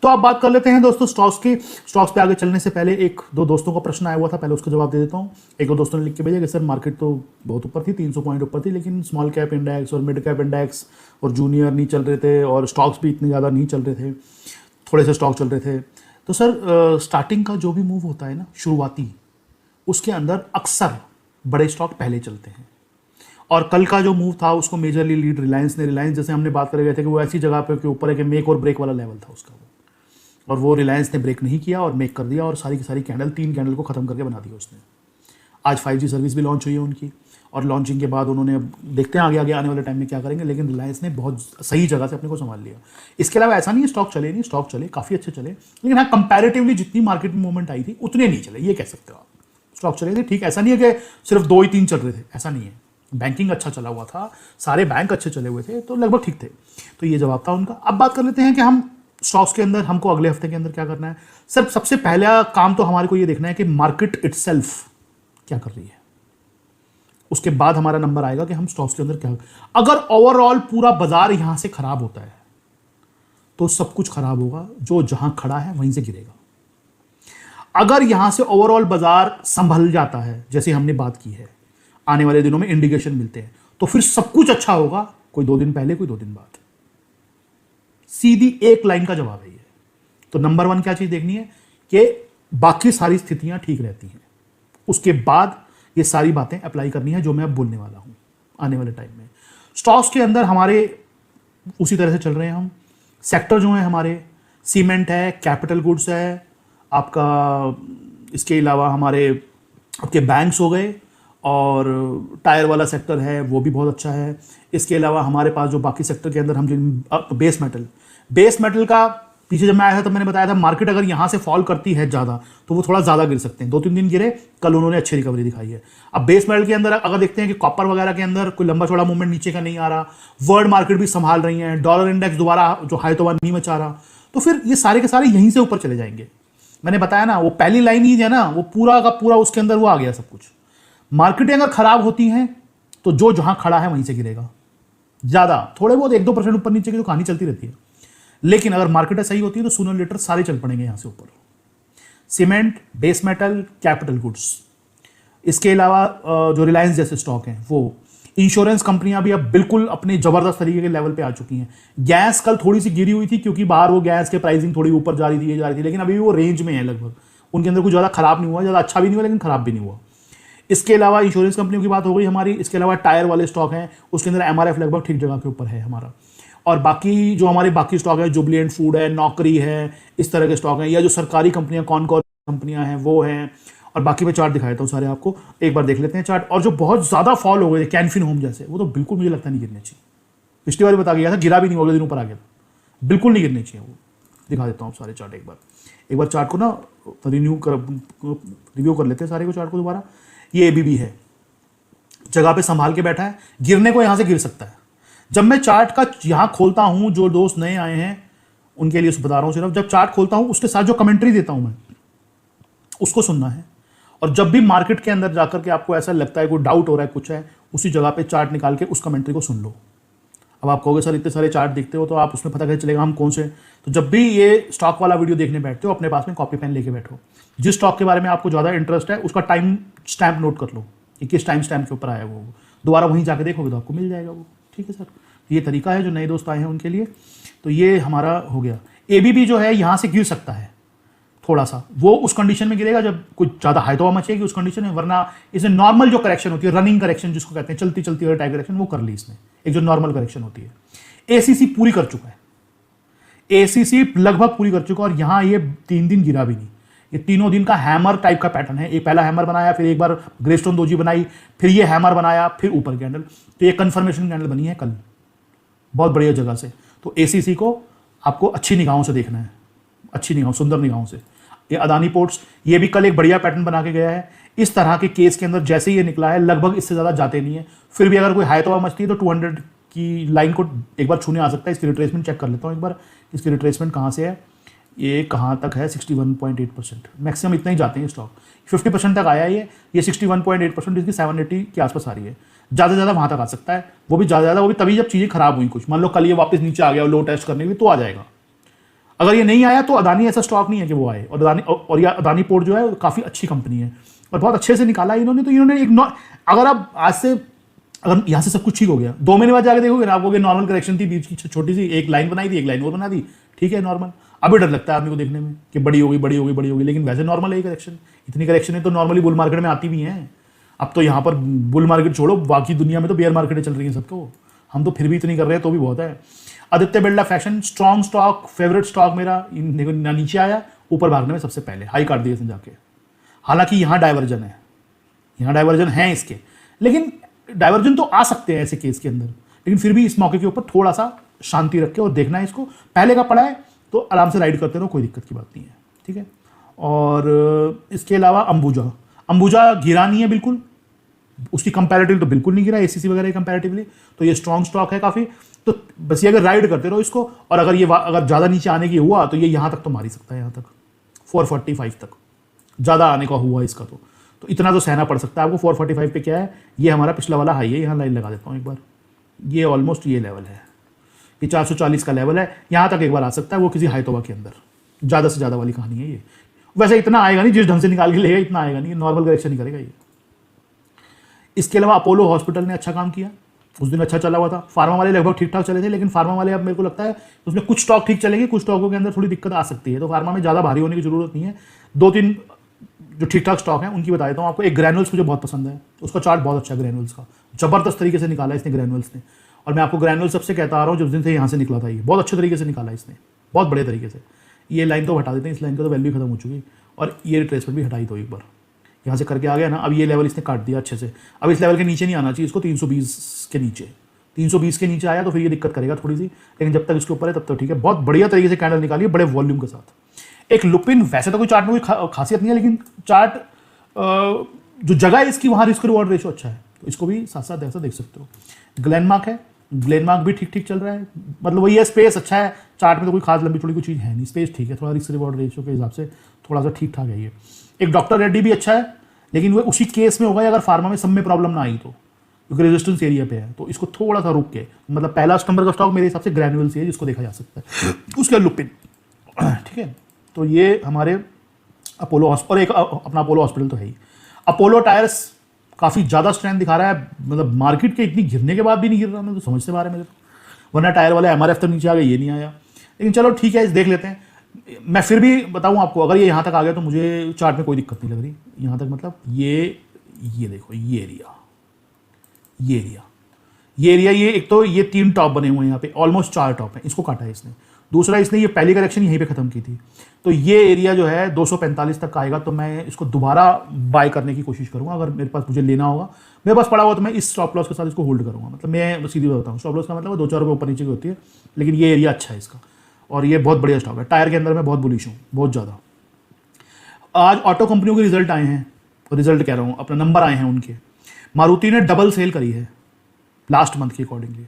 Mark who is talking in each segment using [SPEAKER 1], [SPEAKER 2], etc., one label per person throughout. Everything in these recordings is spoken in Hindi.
[SPEAKER 1] तो आप बात कर लेते हैं दोस्तों स्टॉक्स की। स्टॉक्स पे आगे चलने से पहले एक दो दोस्तों का प्रश्न आया हुआ था, पहले उसका जवाब दे देता हूँ। एक दो दोस्तों ने लिख के भेजा कि सर मार्केट तो बहुत ऊपर थी, 300 पॉइंट ऊपर थी, लेकिन स्मॉल कैप इंडेक्स और मिड कैप इंडेक्स और जूनियर नहीं चल रहे थे और स्टॉक्स भी इतने ज़्यादा नहीं चल रहे थे, थोड़े से स्टॉक चल रहे थे। तो सर स्टार्टिंग का जो भी मूव होता है ना शुरुआती, उसके अंदर अक्सर बड़े स्टॉक पहले चलते हैं। और कल का जो मूव था उसको मेजरली लीड रिलायंस ने। रिलायंस जैसे हमने बात कर गए थे कि वो ऐसी जगह पे के ऊपर है कि मेक और ब्रेक वाला लेवल था उसका, और वो रिलायंस ने ब्रेक नहीं किया और मेक कर दिया और सारी की सारी कैंडल, 3 कैंडल को ख़त्म करके बना दिया उसने। आज 5G सर्विस भी लॉन्च हुई है उनकी, और लॉन्चिंग के बाद उन्होंने, अब देखते हैं आगे आगे आने वाले टाइम में क्या करेंगे, लेकिन रिलायंस ने बहुत सही जगह से अपने को संभाल लिया। इसके अलावा ऐसा नहीं है स्टॉक चले नहीं, स्टॉक चले, काफ़ी अच्छे चले, लेकिन हाँ कंपैरेटिवली जितनी मार्केट में मूवमेंट आई थी उतने नहीं चले, ये कह सकते हो आप। स्टॉक चले थे ठीक, ऐसा नहीं है कि सिर्फ 2 ही 3 चल रहे थे, ऐसा नहीं है। बैंकिंग अच्छा चला हुआ था, सारे बैंक अच्छे चले हुए थे, तो लगभग ठीक थे। तो ये जवाब था उनका। अब बात कर लेते हैं कि हम स्टॉक्स के अंदर हमको अगले हफ्ते के अंदर क्या करना है। सर सबसे पहला काम तो हमारे को ये देखना है कि मार्केट इटसेल्फ क्या कर रही है, उसके बाद हमारा नंबर आएगा कि हम स्टॉक्स के अंदर क्या। अगर ओवरऑल पूरा बाजार यहां से खराब होता है तो सब कुछ खराब होगा, जो जहां खड़ा है वहीं से गिरेगा। अगर यहां से ओवरऑल बाजार संभल जाता है, जैसे हमने बात की है, आने वाले दिनों में इंडिकेशन मिलते हैं, तो फिर सब कुछ अच्छा होगा, कोई 2 दिन पहले कोई 2 दिन बाद। सीधी एक लाइन का जवाब है ये। तो नंबर 1 क्या चीज देखनी है कि बाकी सारी स्थितियां ठीक रहती हैं, उसके बाद ये सारी बातें अप्लाई करनी है जो मैं अब बोलने वाला हूं आने वाले टाइम में। स्टॉक्स के अंदर हमारे उसी तरह से चल रहे हैं हम। सेक्टर जो है हमारे, सीमेंट है, कैपिटल गुड्स है आपका, इसके अलावा हमारे आपके बैंक्स हो गए, और टायर वाला सेक्टर है वो भी बहुत अच्छा है। इसके अलावा हमारे पास जो बाकी सेक्टर के अंदर हम जो बेस मेटल का, पीछे जब मैं आया था तब मैंने बताया था मार्केट अगर यहाँ से फॉल करती है ज़्यादा तो वो थोड़ा ज़्यादा गिर सकते हैं। 2-3 दिन गिरे, कल उन्होंने अच्छी रिकवरी दिखाई है। अब बेस मेटल के अंदर अगर देखते हैं कि कॉपर वगैरह के अंदर कोई लंबा चौड़ा मूवमेंट नीचे का नहीं आ रहा, वर्ल्ड मार्केट भी संभाल रही है, डॉलर इंडेक्स दोबारा जो हाई तो नहीं मचा रहा, तो फिर ये सारे के सारे यहीं से ऊपर चले जाएंगे। मैंने बताया ना, वो पहली लाइन ही है ना, वो पूरा का पूरा उसके अंदर वो आ गया सब कुछ। मार्केटें अगर खराब होती हैं तो जो जहां खड़ा है वहीं से गिरेगा, ज़्यादा थोड़े बहुत 1-2% ऊपर नीचे की तो कहानी चलती रहती है, लेकिन अगर मार्केटें सही होती है तो सूनर लेटर सारे चल पड़ेंगे यहां से ऊपर। Cement, base metal, capital goods, इसके अलावा जो रिलायंस जैसे स्टॉक हैं वो, इंश्योरेंस कंपनियां भी अब बिल्कुल अपने जबरदस्त तरीके के लेवल पे आ चुकी हैं। गैस कल थोड़ी सी गिरी हुई थी क्योंकि बाहर वो गैस के प्राइसिंग थोड़ी ऊपर जा रही थी, लेकिन अभी भी वो रेंज में है लगभग, उनके अंदर कुछ ज़्यादा खराब नहीं हुआ, ज़्यादा अच्छा भी नहीं हुआ लेकिन खराब भी नहीं हुआ। इसके अलावा इंश्योरेंस कंपनियों की बात हो गई हमारी। इसके अलावा टायर वाले स्टॉक हैं, उसके अंदर एमआरएफ लगभग ठीक जगह के ऊपर है हमारा। और बाकी जो हमारे बाकी स्टॉक है, जुबलिएंट फूड है, नौकरी है, इस तरह के स्टॉक हैं, या जो सरकारी कंपनियां कौन कौन कंपनियां हैं वो हैं। और बाकी मैं चार्ट दिखा देता हूँ सारे आपको, एक बार देख लेते हैं चार्ट। और जो बहुत ज़्यादा फॉल हो गए थे कैनफिन होम जैसे, वो तो बिल्कुल मुझे लगता नहीं गिरने चाहिए। पिछली बार बता गया था, गिरा भी नहीं, अगले दिन ऊपर आ गया था, बिल्कुल नहीं गिरने चाहिए वो। दिखा देता हूँ सारे चार्ट एक बार चार्ट को ना रिव्यू कर लेते हैं सारे को चार्ट को दोबारा। ये एबीबी है, जगह पे संभाल के बैठा है, गिरने को यहां से गिर सकता है। जब मैं चार्ट का यहां खोलता हूं, जो दोस्त नए आए हैं उनके लिए बता रहा हूं सिर्फ, जब चार्ट खोलता हूं उसके साथ जो कमेंट्री देता हूं मैं, उसको सुनना है। और जब भी मार्केट के अंदर जाकर के आपको ऐसा लगता है कोई डाउट हो रहा है, कुछ है, उसी जगह पे चार्ट निकाल के उस कमेंट्री को सुन लो। अब आप कहोगे सर इतने सारे चार्ट दिखते हो तो आप उसमें पता कैसे चलेगा हम कौन से। तो जब भी ये स्टॉक वाला वीडियो देखने बैठते हो, अपने पास में कॉपी पेन लेके बैठो। जिस स्टॉक के बारे में आपको ज़्यादा इंटरेस्ट है उसका टाइम स्टैम्प नोट कर लो कि किस टाइम स्टैम्प के ऊपर आया वो, दोबारा वहीं जाके देखोगे तो आपको मिल जाएगा वो। ठीक है सर, ये तरीका है जो नए दोस्त आए हैं उनके लिए। तो ये हमारा हो गया। एबीबी जो है यहाँ से गिर सकता है थोड़ा सा, वो उस कंडीशन में गिरेगा जब कुछ ज़्यादा हाई तो मचेगी उस कंडीशन में, वरना इसमें नॉर्मल जो करेक्शन होती है, रनिंग करेक्शन जिसको कहते हैं, चलती चलती हुई टाइप करेक्शन, वो कर ली इसने, एक जो नॉर्मल करेक्शन होती है। एसीसी पूरी कर चुका है, एसीसी लगभग पूरी कर चुका, और यहाँ ये 3 दिन गिरा भी नहीं। ये तीनों दिन का हैमर टाइप का पैटर्न है। एक पहला हैमर बनाया, फिर एक बार ग्रेस्टोन दोजी बनाई, फिर ये हैमर बनाया, फिर ऊपर कैंडल। तो ये कंफर्मेशन कैंडल बनी है कल बहुत बढ़िया जगह से। तो एसीसी को आपको अच्छी निगाहों से देखना है, अच्छी निगाहों, सुंदर निगाहों से। ये अदानी पोर्ट्स, ये भी कल एक बढ़िया पैटर्न बना के गया है। इस तरह के केस के अंदर जैसे ही ये निकला है, लगभग इससे ज़्यादा जाते नहीं है। फिर भी अगर कोई हाई तो मचती है तो 200 की लाइन को एक बार छूने आ सकता है। इसकी रिट्रेसमेंट चेक कर लेता हूँ एक बार, इसकी रिट्रेसमेंट कहाँ से है, ये कहाँ तक है, 61.8%, मैक्सिमम इतना ही जाते हैं स्टॉक। 50% तक आया है ये 61.8%, इसकी 780 के आसपास आ रही है। ज़्यादा से ज़्यादा वहाँ तक आ सकता है, वो भी ज़्यादा वो भी तभी जब चीज़ें खराब हुई कुछ, मान लो कल ये वापस नीचे आ गया लो टेस्ट करने के लिए तो आ जाएगा। अगर ये नहीं आया तो अदानी ऐसा स्टॉक नहीं है कि वो आए, और अदानी और या अदानी पोर्ट जो है काफ़ी अच्छी कंपनी है और बहुत अच्छे से निकाला इन्होंने। तो इन्होंने एक अगर आप आज से अगर यहाँ से सब कुछ ठीक हो गया, 2 महीने बाद जाके देखोगे ना, आपको नॉर्मल करेक्शन थी, बीच की छोटी सी एक लाइन बनाई थी, एक लाइन और बना दी, ठीक है नॉर्मल। अभी डर लगता है आदमी को देखने में कि बड़ी होगी बड़ी होगी बड़ी होगी, लेकिन वैसे नॉर्मल है करेक्शन। इतनी करेक्शन है तो नॉर्मली बुल मार्केट में आती भी हैं। अब तो यहाँ पर बुल मार्केट छोड़ो, बाकी दुनिया में तो बेयर मार्केटें चल रही हैं सबको, हम तो फिर भी इतनी कर रहे हैं तो भी बहुत है। Aditya Birla fashion strong stock, favourite stock मेरा, ना नीचे आया, ऊपर भागने में सबसे पहले हाई काट दिए इसने जाके। हालांकि यहाँ डाइवर्जन है, यहाँ डाइवर्जन है इसके, लेकिन डाइवर्जन तो आ सकते हैं ऐसे केस के अंदर, लेकिन फिर भी इस मौके के ऊपर थोड़ा सा शांति रख के और देखना है इसको। पहले का पड़ा है तो आराम से राइड करते रहो, कोई दिक्कत की बात नहीं है, ठीक है। और इसके अलावा अंबुजा गिरा नहीं है बिल्कुल, उसकी कंपैरेटिव तो बिल्कुल नहीं गिरा एसीसी वगैरह कंपैरेटिवली, तो ये स्ट्रॉन्ग स्टॉक है काफ़ी। तो बस ये अगर राइड करते रहो इसको, और अगर ज़्यादा नीचे आने की हुआ तो ये यहाँ तक तो मार ही सकता है, यहाँ तक 445 तक ज़्यादा आने का हुआ इसका तो इतना तो सहना पड़ सकता है आपको। 445 पे क्या है, ये हमारा पिछला वाला हाई है, यहाँ लाइन लगा देता हूँ एक बार, ये ऑलमोस्ट ये लेवल है, ये 440 का लेवल है, यहाँ तक एक बार आ सकता है, वो किसी हाई तोबा के अंदर। ज़्यादा से ज़्यादा वाली कहानी है ये, वैसे इतना आएगा नहीं, जिस ढंग से निकाल के लेगा इतना आएगा नहीं, नॉर्मल करेक्शन नहीं करेगा ये। इसके अलावा अपोलो हॉस्पिटल ने अच्छा काम किया, उस दिन अच्छा चला हुआ था। फार्मा वाले लगभग ठीक ठाक चले थे, लेकिन फार्मा वाले अब मेरे को लगता है उसमें कुछ स्टॉक ठीक चलेंगे, कुछ स्टॉकों के अंदर थोड़ी दिक्कत आ सकती है, तो फार्मा में ज़्यादा भारी होने की जरूरत नहीं है। 2-3 जो ठीक ठाक स्टॉक हैं उनकी बता देता हूँ आपको। एक ग्रैनुअल्स मुझे बहुत पसंद है, उसका चार्ट बहुत अच्छा है ग्रैनुअल्स का, जबरदस्त तरीके से निकाला इसने ग्रैनुअल्स ने। और मैं आपको ग्रैनुअल्स सबसे कहता आ रहा हूँ जिस दिन से यहाँ से निकला था, ये बहुत अच्छे तरीके से निकाला इसने, बहुत बड़े तरीके से। ये लाइन तो हटा देते हैं, इस लाइन का तो वैल्यू खत्म हो चुकी, और ये रिट्रेसमेंट भी हटाई दो एक बार, यहाँ से करके आ गया ना। अब ये लेवल इसने काट दिया अच्छे से, अब इस लेवल के नीचे नहीं आना चाहिए इसको, 320 के नीचे, 320 के नीचे आया तो फिर ये दिक्कत करेगा थोड़ी सी, लेकिन जब तक इसके ऊपर है तब तक ठीक है। बहुत बढ़िया तरीके से कैंडल निकाली है, बड़े वॉल्यूम के साथ। एक लुपिन, वैसे तो कोई चार्ट में कोई खासियत नहीं है, लेकिन चार्ट जो जगह है इसकी, वहाँ रिस्क रिवॉर्ड रेशो अच्छा है, तो इसको भी साथ साथ ऐसा देख सकते हो। ग्लेनमार्क है, ग्लेनमार्क भी ठीक ठीक चल रहा है, मतलब वही है, स्पेस अच्छा है, चार्ट में तो कोई खास लंबी चौड़ी कोई चीज़ है नहीं, स्पेस ठीक है, थोड़ा रिस्क रिवॉर्ड रेशो के हिसाब से थोड़ा सा ठीक ठाक है ये। एक डॉक्टर रेड्डी भी अच्छा है, लेकिन वो उसी केस में होगा अगर फार्मा में सब में प्रॉब्लम ना आई तो, क्योंकि रेजिस्टेंस एरिया पे है, तो इसको थोड़ा सा रुक के, मतलब पहला नंबर का स्टॉक मेरे हिसाब से ग्रैनुअल्स है जिसको देखा जा सकता है, उसके लुपिन, ठीक है। तो ये हमारे अपोलो और एक अपना अपोलो हॉस्पिटल तो है ही। अपोलो टायर्स काफ़ी ज़्यादा स्ट्रेंथ दिखा रहा है, मतलब मार्केट के इतनी गिरने के बाद भी नहीं गिर रहा, मैं तो समझ से बाहर है मेरे को। वरना टायर वाले एमआरएफ तक नीचे आ गए, ये नहीं आया, लेकिन चलो ठीक है, इस देख लेते हैं। मैं फिर भी बताऊं आपको, अगर ये यहाँ तक आ गया तो मुझे चार्ट में कोई दिक्कत नहीं लग रही, यहाँ तक मतलब ये देखो, ये एरिया, ये एक तो ये 3 टॉप बने हुए हैं यहाँ पे, ऑलमोस्ट 4 टॉप हैं, इसको काटा है इसने। दूसरा, इसने ये पहली करेक्शन यहीं पे खत्म की थी, तो ये एरिया जो है 245 तक आएगा, तो मैं इसको दोबारा बाय करने की कोशिश करूंगा। अगर मेरे पास मुझे लेना होगा, मेरे पास पड़ा हुआ, तो मैं इस स्टॉप लॉस के साथ इसको होल्ड करूंगा। मतलब मैं सीधी बात बताऊँ, स्टॉप लॉस का मतलब 2-4 रुपये ऊपर नीचे की होती है, लेकिन ये एरिया अच्छा है इसका, और ये बहुत बढ़िया स्टॉक है। टायर के अंदर मैं बहुत बुलिश हूँ, बहुत ज़्यादा। आज ऑटो कंपनियों के रिजल्ट आए हैं, रिजल्ट कह रहा हूँ, अपना नंबर आए हैं उनके। मारुति ने डबल सेल करी है लास्ट मंथ की अकॉर्डिंगली,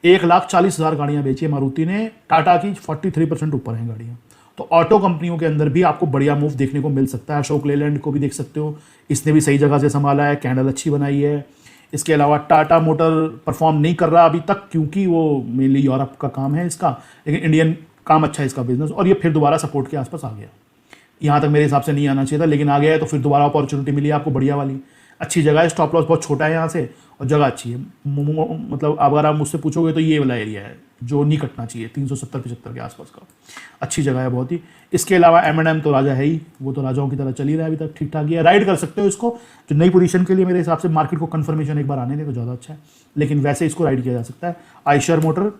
[SPEAKER 1] 1,40,000 गाड़ियाँ बेची है मारुति ने, टाटा की 43% ऊपर हैं गाड़ियाँ। तो ऑटो कंपनियों के अंदर भी आपको बढ़िया मूव देखने को मिल सकता है। अशोक लेलैंड को भी देख सकते हो, इसने भी सही जगह से संभाला है, कैंडल अच्छी बनाई है। इसके अलावा टाटा मोटर परफॉर्म नहीं कर रहा अभी तक, क्योंकि वो मेनली यूरोप का काम है इसका, लेकिन इंडियन काम अच्छा है इसका बिजनेस, और ये फिर दोबारा सपोर्ट के आसपास आ गया। यहाँ तक मेरे हिसाब से नहीं आना चाहिए था, लेकिन आ गया है, तो फिर दोबारा अपॉर्चुनिटी मिली आपको बढ़िया वाली, अच्छी जगह है। स्टॉप लॉस बहुत छोटा है यहाँ से, और जगह अच्छी है। मतलब अगर आप मुझसे पूछोगे तो ये वाला एरिया है जो नहीं कटना चाहिए, 370-75 के आसपास का, अच्छी जगह है बहुत ही। इसके अलावा M&M तो राजा है ही, वो तो राजाओं की तरह चल ही रहा है अभी तक, ठीक ठाक ही है, राइड कर सकते हो इसको। जो नई पोजीशन के लिए मेरे हिसाब से मार्केट को कंफर्मेशन एक बार आने दे तो ज़्यादा अच्छा है, लेकिन वैसे इसको राइड किया जा सकता है। आयशर मोटर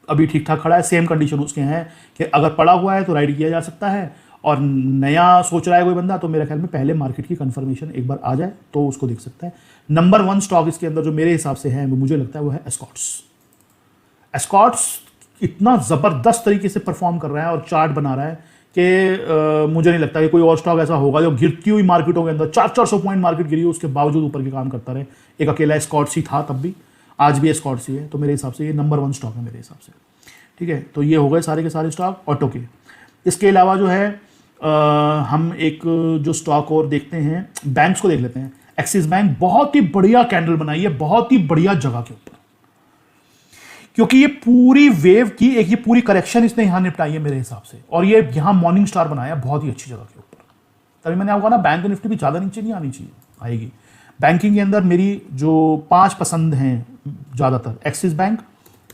[SPEAKER 1] अभी ठीक ठाक खड़ा है, सेम कंडीशन उसके हैं कि अगर पड़ा हुआ है तो राइड किया जा सकता है, और नया सोच रहा है कोई बंदा तो मेरे ख्याल में पहले मार्केट की कंफर्मेशन एक बार आ जाए तो उसको देख सकता है। नंबर 1 स्टॉक इसके अंदर जो मेरे हिसाब से है, मुझे लगता है वो है एस्कॉर्ट्स। एस्कॉर्ट्स इतना ज़बरदस्त तरीके से परफॉर्म कर रहा है और चार्ट बना रहा है कि मुझे नहीं लगता कि कोई और स्टॉक ऐसा होगा जो गिरती हुई मार्केटों के अंदर 400 पॉइंट मार्केट गिरी हो, उसके बावजूद ऊपर के काम करता रहे। एक अकेला एस्कॉर्ट्स ही था तब भी, आज भी एस्कॉर्ट्स ही है, तो मेरे हिसाब से ये नंबर 1 स्टॉक है मेरे हिसाब से। ठीक है, तो ये हो गए सारे के सारे स्टॉक ऑटो के। इसके अलावा जो है हम एक जो स्टॉक और देखते हैं, बैंक्स को देख लेते हैं। एक्सिस बैंक बहुत ही बढ़िया कैंडल बनाई है, बहुत ही बढ़िया जगह के ऊपर। क्योंकि ये पूरी वेव की एक ये पूरी करेक्शन इसने यहां निपटाई है मेरे हिसाब से, और ये यहां मॉर्निंग स्टार बनाया बहुत ही अच्छी जगह के ऊपर। तभी मैंने आपको कहा ना बैंक निफ्टी भी ज़्यादा नीचे नहीं आनी चाहिए, आएगी। बैंकिंग के अंदर मेरी जो 5 पसंद हैं ज़्यादातर, axis bank,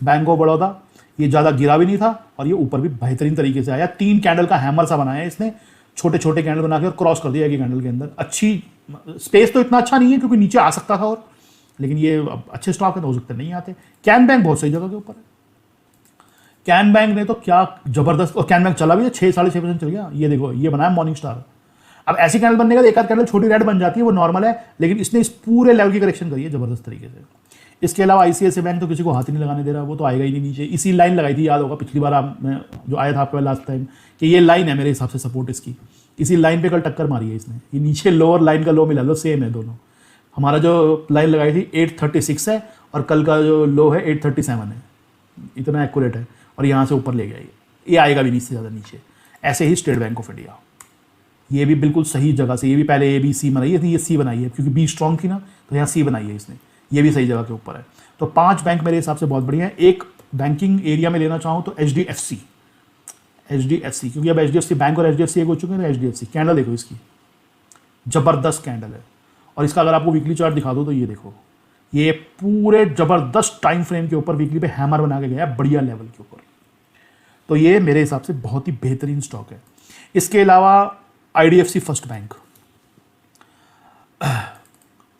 [SPEAKER 1] bank of Baroda, ये ज़्यादा गिरा भी नहीं था और ये ऊपर भी बेहतरीन तरीके से आया। 3 कैंडल का हैमर सा बनाया है इसने, छोटे छोटे कैंडल बना के और क्रॉस कर दिया एक कैंडल के अंदर। अच्छी स्पेस तो इतना अच्छा नहीं है क्योंकि नीचे आ सकता था, और लेकिन ये अच्छे स्टॉक है तो हो सकते नहीं आते। कैन बैंक बहुत सही जगह के ऊपर है। कैन बैंक ने तो क्या जबरदस्त, और कैन बैंक चला भी है 6-6.5% चल गया। ये देखो, ये बनाया मॉर्निंग स्टार। अब ऐसी कैंडल बनने का एक आध कैंडल छोटी रेड बन जाती है, वो नॉर्मल है, लेकिन इसने इस पूरे लेवल की करेक्शन करी है जबरदस्त तरीके से। इसके अलावा आईसीआईसीआई बैंक तो किसी को हाथ ही नहीं लगाने दे रहा, वो तो आएगा ही नहीं नीचे। इसी लाइन लगाई थी, याद होगा पिछली बार मैं जो आया था आपके लास्ट टाइम, कि ये लाइन है मेरे हिसाब से सपोर्ट इसकी। इसी लाइन पे कल टक्कर मारी है इसने। ये नीचे लोअर लाइन का लो मिला लो, सेम है दोनों। हमारा जो लाइन लगाई थी 836 है और कल का जो लो है 837 है, इतना एक्यूरेट है, और यहाँ से ऊपर ले गया ये आएगा भी नहीं इससे ज़्यादा नीचे। ऐसे ही स्टेट बैंक ऑफ इंडिया, ये भी बिल्कुल सही जगह से, ये भी पहले ए बी सी बनाई थी, ये सी बनाई है क्योंकि बी स्ट्रॉन्ग थी ना, तो यहाँ सी बनाई है इसने, ये भी सही जगह के ऊपर है। तो 5 बैंक मेरे हिसाब से बहुत बढ़िया है। एक बैंकिंग एरिया में लेना चाहूँ तो एचडीएफसी, क्योंकि अब एचडीएफसी बैंक और एचडीएफसी एक हो चुके हैं। एचडीएफसी कैंडल देखो इसकी, जबरदस्त कैंडल है, और इसका अगर आपको वीकली चार्ट दिखा दो तो ये देखो, ये पूरे जबरदस्त टाइम फ्रेम के ऊपर वीकली पे हैमर बना के गया है बढ़िया लेवल के ऊपर। तो ये मेरे हिसाब से बहुत ही बेहतरीन स्टॉक है। इसके अलावा आईडीएफसी फर्स्ट बैंक,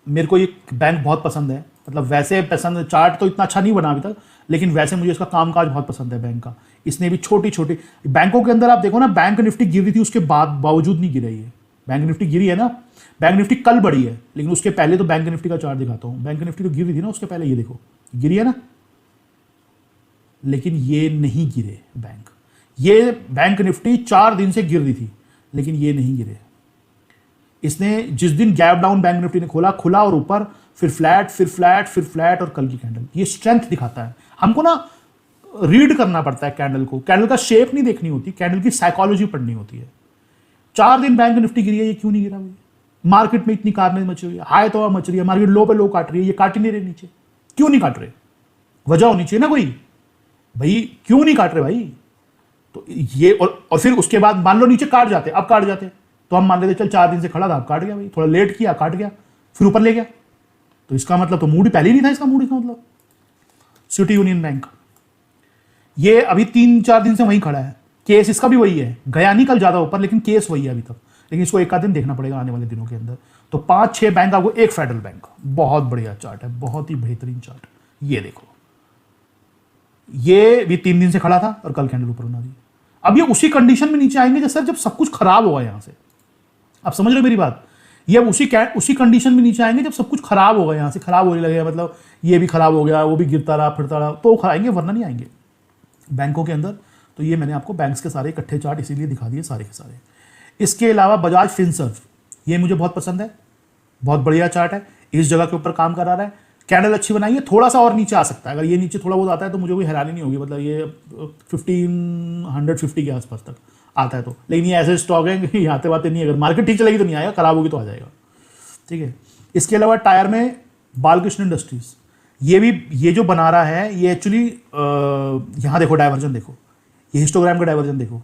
[SPEAKER 1] मेरे को ये बैंक बहुत पसंद है। मतलब वैसे पसंद, चार्ट तो इतना अच्छा नहीं बना अभी तक, लेकिन वैसे मुझे इसका कामकाज बहुत पसंद है बैंक का। इसने भी छोटी छोटी बैंकों के अंदर आप देखो ना, बैंक निफ्टी गिर रही थी, उसके बावजूद नहीं गिर रही है। बैंक निफ्टी गिरी है ना, बैंक निफ्टी कल बढ़ी है, लेकिन उसके पहले तो बैंक निफ्टी का चार्ट दिखाता हूं। बैंक निफ्टी तो गिर रही थी ना उसके पहले, ये देखो गिरी है ना, लेकिन ये नहीं गिरे बैंक। ये बैंक निफ्टी 4 दिन से गिर रही थी, लेकिन ये नहीं गिरे। इसने जिस दिन गैप डाउन बैंक निफ्टी ने खुला और ऊपर, फिर फ्लैट, फिर फ्लैट, फिर फ्लैट, और कल की कैंडल, ये स्ट्रेंथ दिखाता है। हमको ना रीड करना पड़ता है कैंडल को, कैंडल का शेप नहीं देखनी होती, कैंडल की साइकोलॉजी पढ़नी होती है। 4 दिन बैंक निफ्टी गिरी है, ये क्यों नहीं गिरा भाई? मार्केट में इतनी कारने मची हुई है, हाई तो मच रही है, मार्केट लो पे लो काट रही है, ये काट ही नहीं रहे नीचे। क्यों नहीं काट रहे? वजह होनी चाहिए ना कोई, भाई क्यों नहीं काट रहे भाई? तो ये और फिर उसके बाद मान लो नीचे काट जाते, अब काट जाते तो हम मान लेते चल 4 दिन से खड़ा था, अब काट गया भाई, थोड़ा लेट किया काट गया, फिर ऊपर ले गया, तो इसका मतलब तो मूड ही पहले ही नहीं था इसका मूड, इसका मतलब। सिटी यूनियन बैंक, ये अभी 3-4 दिन से वहीं खड़ा है, केस इसका भी वही है, गया नहीं कल ज्यादा ऊपर, लेकिन केस वही है अभी तक, लेकिन इसको एक आध दिन देखना पड़ेगा आने वाले दिनों के अंदर। तो 5-6 बैंक आपको, एक फेडरल बैंक, बहुत बढ़िया चार्ट है, बहुत ही बेहतरीन चार्ट। ये देखो, ये भी 3 दिन से खड़ा था और कल कैंडल ऊपर बना दी। अब ये उसी कंडीशन में नीचे आएंगे जैसे जब सब कुछ खराब होगा यहां से। आप समझ रहे हो मेरी बात? ये अब उसी कंडीशन में नीचे आएंगे जब सब कुछ खराब होगा, यहां से खराब होने लगेगा, मतलब ये भी खराब हो गया, वो भी गिरता रहा फिरता रहा, तो आएंगे, वरना नहीं आएंगे बैंकों के अंदर। तो ये मैंने आपको बैंक्स के सारे इकट्ठे चार्ट इसीलिए दिखा दिए सारे के सारे। इसके अलावा बजाज फिनसर्व, ये मुझे बहुत पसंद है, बहुत बढ़िया चार्ट है, इस जगह के ऊपर काम करा रहा है, कैंडल अच्छी बनाई है। थोड़ा सा और नीचे आ सकता है, अगर ये नीचे थोड़ा बहुत आता है तो मुझे कोई हैरानी नहीं होगी, मतलब ये 1550 के आसपास तक आता है तो, लेकिन ये ऐसे स्टॉक है कि आते बातें नहीं, अगर मार्केट ठीक चलेगी तो नहीं आएगा, खराब होगी तो आ जाएगा, ठीक है। इसके अलावा टायर में बालकृष्ण इंडस्ट्रीज, ये जो बना रहा है, ये एक्चुअली यहाँ देखो डाइवर्जन देखो, ये हिस्टोग्राम का डाइवर्जन देखो,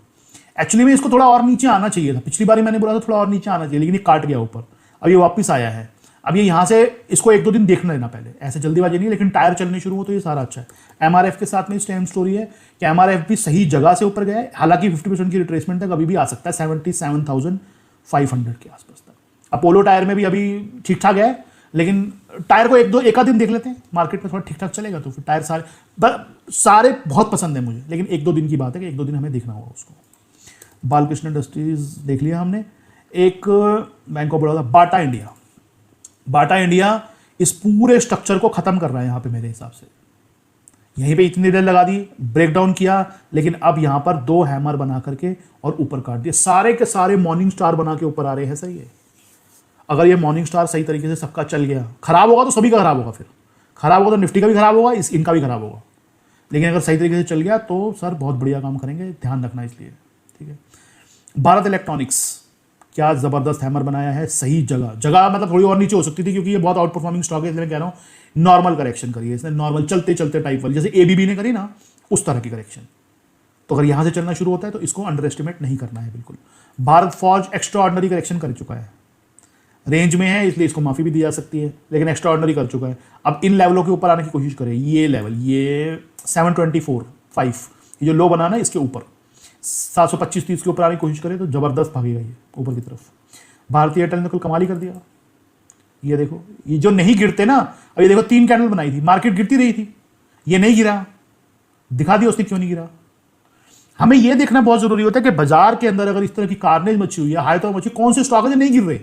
[SPEAKER 1] एक्चुअली में इसको थोड़ा और नीचे आना चाहिए था, पिछली बार मैंने बोला था थोड़ा और नीचे आना चाहिए, लेकिन ये काट गया ऊपर, अब ये वापस आया है। अब ये यहाँ से इसको 1-2 दिन देखना लेना पहले, ऐसे जल्दीबाजी नहीं, लेकिन टायर चलने शुरू हो तो ये सारा अच्छा है। एमआरएफ के साथ में सेम स्टोरी है कि एमआरएफ भी सही जगह से ऊपर गया है, हालांकि 50% की रिट्रेसमेंट तक अभी भी आ सकता है, 77,500 के आसपास तक। अपोलो टायर में भी अभी ठीक ठाक है, लेकिन टायर को एक आध दिन देख लेते हैं, मार्केट में थोड़ा ठीक ठाक चलेगा तो फिर टायर सारे बहुत पसंद है मुझे, लेकिन 1-2 दिन की बात है कि 1-2 दिन हमें देखना होगा उसको। बालकृष्ण इंडस्ट्रीज देख लिया हमने। एक bank of Baroda, Bata India इस पूरे स्ट्रक्चर को खत्म कर रहा है यहाँ पे मेरे हिसाब से। यहीं पे इतनी देर लगा दी, ब्रेकडाउन किया, लेकिन अब यहाँ पर 2 हैमर बना करके और ऊपर काट दिए, सारे के सारे मॉर्निंग स्टार बना के ऊपर आ रहे हैं। सही है, अगर ये मॉर्निंग स्टार सही तरीके से सबका चल गया, खराब होगा तो सभी का खराब होगा, फिर खराब होगा तो निफ्टी का भी खराब होगा, इनका भी खराब होगा, लेकिन अगर सही तरीके से चल गया तो सर बहुत बढ़िया काम करेंगे, ध्यान रखना इसलिए, ठीक है। भारत इलेक्ट्रॉनिक्स, क्या ज़बरदस्त हैमर बनाया है, सही जगह जगह मतलब थोड़ी और नीचे हो सकती थी क्योंकि ये बहुत आउट परफॉर्मिंग स्टॉक है, इसलिए मैं कह रहा हूँ नॉर्मल करेक्शन करी है इसने, नॉर्मल चलते चलते टाइप वाली, जैसे एबीबी ने करी ना उस तरह की करेक्शन। तो अगर यहाँ से चलना शुरू होता है तो इसको अंडर एस्टिमेट नहीं करना है बिल्कुल। Bharat forge extra ordinary correction कर चुका है, रेंज में है इसलिए इसको माफ़ी भी दी जा सकती है, लेकिन एक्स्ट्रा ऑर्डनरी कर चुका है। अब इन लेवलों के ऊपर आने की कोशिश करें, ये लेवल ये 724.5 ये जो लो बनाना है इसके ऊपर 725-30 के ऊपर आने की कोशिश करें तो ज़बरदस्त भागेगा ये ऊपर की तरफ। भारतीय एयरटेल ने कल कमाल ही कर दिया, ये देखो ये जो नहीं गिरते ना, अब ये देखो 3 कैंडल बनाई थी, मार्केट गिरती रही थी, ये नहीं गिरा, दिखा दिया उसने क्यों नहीं गिरा। हमें यह देखना बहुत जरूरी होता है कि बाजार के अंदर अगर इस तरह की कार्नेज मची हुई है, हाई तो मची, कौन से स्टॉक है जो नहीं गिर रहे,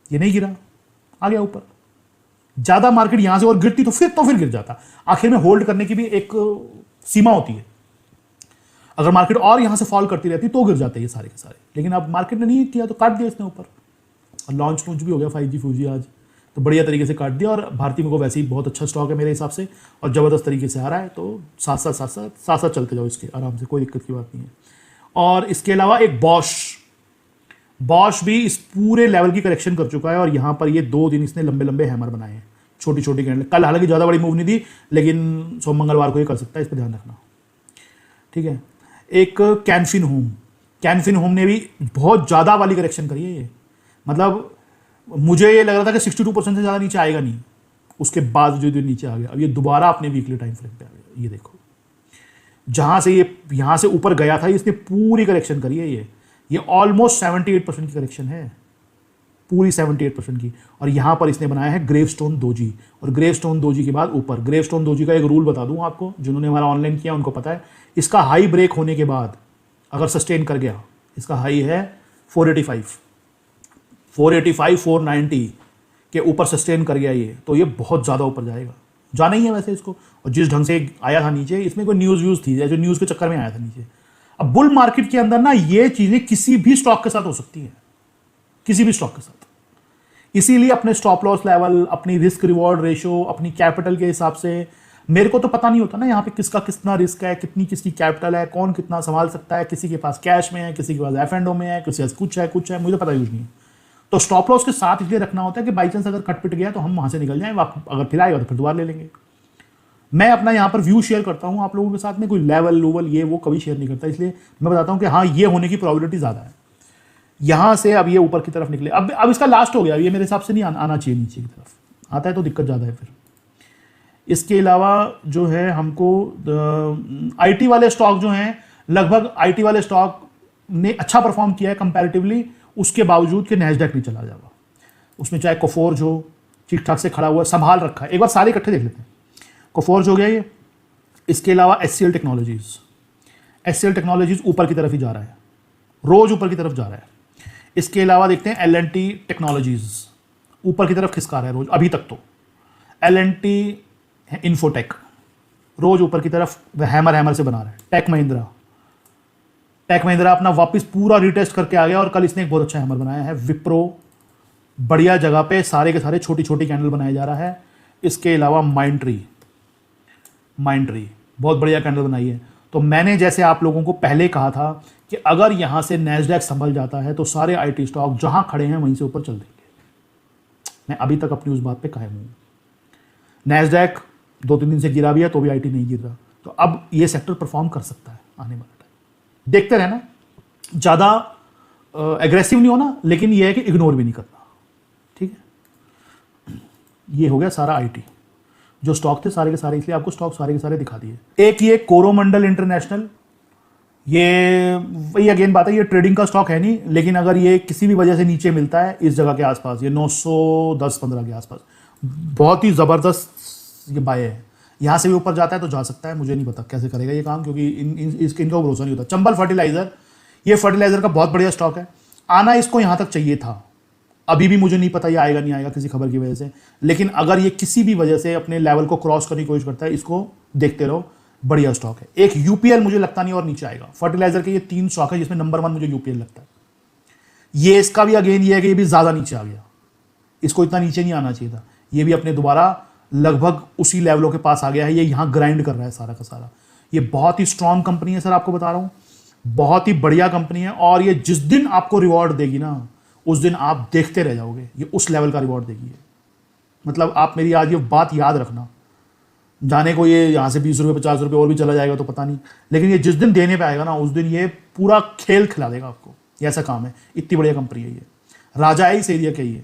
[SPEAKER 1] ये नहीं गिरा, आ गया ऊपर। ज्यादा मार्केट यहां से और गिरती तो फिर गिर जाता। आखिर में होल्ड करने की भी एक सीमा होती है, अगर मार्केट और यहां से फॉल करती रहती तो गिर जाते ये सारे के सारे, लेकिन अब मार्केट ने नहीं किया तो काट दिया इसने ऊपर। और लॉन्च भी हो गया 5G फूजी आज, तो बढ़िया तरीके से काट दिया। और भारतीय को वैसे ही बहुत अच्छा स्टॉक है मेरे हिसाब से और ज़बरदस्त तरीके से आ रहा है, तो साथ साथ चलते जाओ इसके आराम से, कोई दिक्कत की बात नहीं है। और इसके अलावा एक बॉश भी इस पूरे लेवल की करेक्शन कर चुका है और यहाँ पर ये 2 दिन इसने लंबे लंबे हैमर बनाए हैं, छोटी छोटी कैंडल। कल हालांकि ज़्यादा बड़ी मूव नहीं थी, लेकिन सोम मंगलवार को ये कर सकता है, इस पर ध्यान रखना, ठीक है। एक कैनफिन होम ने भी बहुत ज़्यादा वाली करेक्शन करी है ये, मतलब मुझे ये लग रहा था कि 62% से ज़्यादा नीचे आएगा नहीं, उसके बाद जो नीचे आ गया। अब ये दोबारा अपने वीकली टाइम फ्रेम पे आ गया, ये देखो जहाँ से ये यहाँ से ऊपर गया था इसने पूरी करेक्शन करी है ये ऑलमोस्ट 78% की करेक्शन है, पूरी 78% की। और यहाँ पर इसने बनाया है ग्रेवस्टोन दोजी, और ग्रेवस्टोन दोजी के बाद ऊपर। ग्रेवस्टोन दोजी का एक रूल बता दूँ आपको, जिन्होंने हमारा ऑनलाइन किया उनको पता है, इसका हाई ब्रेक होने के बाद अगर सस्टेन कर गया, इसका हाई है 485, 490 के ऊपर सस्टेन कर गया ये, तो ये बहुत ज़्यादा ऊपर जाएगा, जाना ही है वैसे इसको। और जिस ढंग से आया था नीचे, इसमें कोई न्यूज़ थी जो न्यूज़ के चक्कर में आया था नीचे। अब बुल मार्केट के अंदर ना ये चीज़ें किसी भी स्टॉक के साथ हो सकती है, किसी भी स्टॉक के साथ। इसीलिए अपने स्टॉप लॉस लेवल, अपनी रिस्क रिवॉर्ड रेशो, अपनी कैपिटल के हिसाब से, मेरे को तो पता नहीं होता ना यहाँ पे किसका कितना रिस्क है, कितनी किसकी कैपिटल है, कौन कितना संभाल सकता है, किसी के पास कैश में है, किसी के पास F&O में है, किसी के पास कुछ है, मुझे पता यूज नहीं है। तो स्टॉप लॉस के साथ इसलिए रखना होता है कि बाई चांस अगर कट पिट गया तो हम वहां से निकल जाएं, अगर फिर आएगा तो फिर दोबारा ले लेंगे। मैं अपना यहाँ पर व्यू शेयर करता हूँ आप लोगों के साथ में, कोई लेवल ये वो कभी शेयर नहीं करता, इसलिए मैं बताता हूँ कि हाँ ये होने की प्रोबेबिलिटी ज़्यादा है। यहाँ से अब ये ऊपर की तरफ निकले, अब इसका लास्ट हो गया, ये मेरे हिसाब से नहीं आना चाहिए नीचे की तरफ, आता है तो दिक्कत ज़्यादा है फिर। इसके अलावा जो है हमको IT वाले स्टॉक जो हैं, लगभग IT वाले स्टॉक ने अच्छा परफॉर्म किया है कंपैरेटिवली, उसके बावजूद कि नैस्डैक नहीं चला जाएगा, उसमें चाहे कोफोर्ज हो ठीक ठाक से खड़ा हुआ संभाल रखा है। एक बार सारे इकट्ठे देख लेते हैं। कोफोर्ज हो गया ये, इसके अलावा HCL टेक्नोलॉजीज ऊपर की तरफ ही जा रहा है, रोज ऊपर की तरफ जा रहा है। इसके अलावा देखते हैं L&T टेक्नोलॉजीज ऊपर की तरफ खिसका रहा है रोज, अभी तक तो L&T इन्फोटेक रोज ऊपर की तरफ हैमर से बना रहा है। टेक महिंद्रा अपना वापस पूरा रिटेस्ट करके आ गया और कल इसने एक बहुत अच्छा हैमर बनाया है। विप्रो बढ़िया जगह पे सारे के सारे छोटी छोटी कैंडल बनाया जा रहा है। इसके अलावा माइंडट्री बहुत बढ़िया कैंडल बनाई है। तो मैंने जैसे आप लोगों को पहले कहा था कि अगर यहाँ से नैस्डैक संभल जाता है तो सारे IT स्टॉक जहाँ खड़े हैं वहीं से ऊपर चल देंगे। मैं अभी तक अपनी उस बात पे कायम हूँ। नैस्डैक 2-3 दिन से गिरा भी है तो भी IT नहीं गिर रहा, तो अब ये सेक्टर परफॉर्म कर सकता है आने वाला टाइम। देखते रहना, ज़्यादा एग्रेसिव नहीं होना, लेकिन ये है कि इग्नोर भी नहीं करना, ठीक है। ये हो गया सारा IT, जो स्टॉक थे सारे के सारे, इसलिए आपको स्टॉक सारे के सारे दिखा दिए। एक ये कोरोमंडल इंटरनेशनल, ये वही अगेन बात है, ये ट्रेडिंग का स्टॉक है नहीं, लेकिन अगर ये किसी भी वजह से नीचे मिलता है इस जगह के आसपास, ये 910-15 के आसपास, बहुत ही ज़बरदस्त ये बाय है। यहाँ से भी ऊपर जाता है तो जा सकता है, मुझे नहीं पता कैसे करेगा ये काम, क्योंकि इनका भरोसा नहीं होता। चंबल फर्टिलाइजर, ये फर्टिलाइजर का बहुत बढ़िया स्टॉक है, आना इसको यहाँ तक चाहिए था। अभी भी मुझे नहीं पता ये आएगा नहीं आएगा किसी खबर की वजह से, लेकिन अगर ये किसी भी वजह से अपने लेवल को क्रॉस करने की कोशिश करता है, इसको देखते रहो, बढ़िया स्टॉक है। एक UPL मुझे लगता नहीं और नीचे आएगा। फर्टिलाइजर के ये 3 स्टॉक है जिसमें नंबर 1 मुझे UPL लगता है। ये इसका भी अगेन ये है कि ये भी ज़्यादा नीचे आ गया, इसको इतना नीचे नहीं आना चाहिए था। ये भी अपने दोबारा लगभग उसी लेवलों के पास आ गया है, ये यहाँ ग्राइंड कर रहा है सारा का सारा। ये बहुत ही स्ट्रॉन्ग कंपनी है सर, आपको बता रहा हूँ। बहुत ही बढ़िया कंपनी है, और ये जिस दिन आपको रिवॉर्ड देगी ना, उस दिन आप देखते रह जाओगे। ये उस लेवल का रिवॉर्ड देगी है। मतलब आप मेरी आज ये बात याद रखना, जाने को ये यहाँ से 20 रुपये 50 रुपये और भी चला जाएगा तो पता नहीं, लेकिन ये जिस दिन देने पे आएगा ना, उस दिन ये पूरा खेल खिला देगा आपको। ये ऐसा काम है, इतनी बढ़िया कंपनी है ये, राजा है इस एरिया के ही है,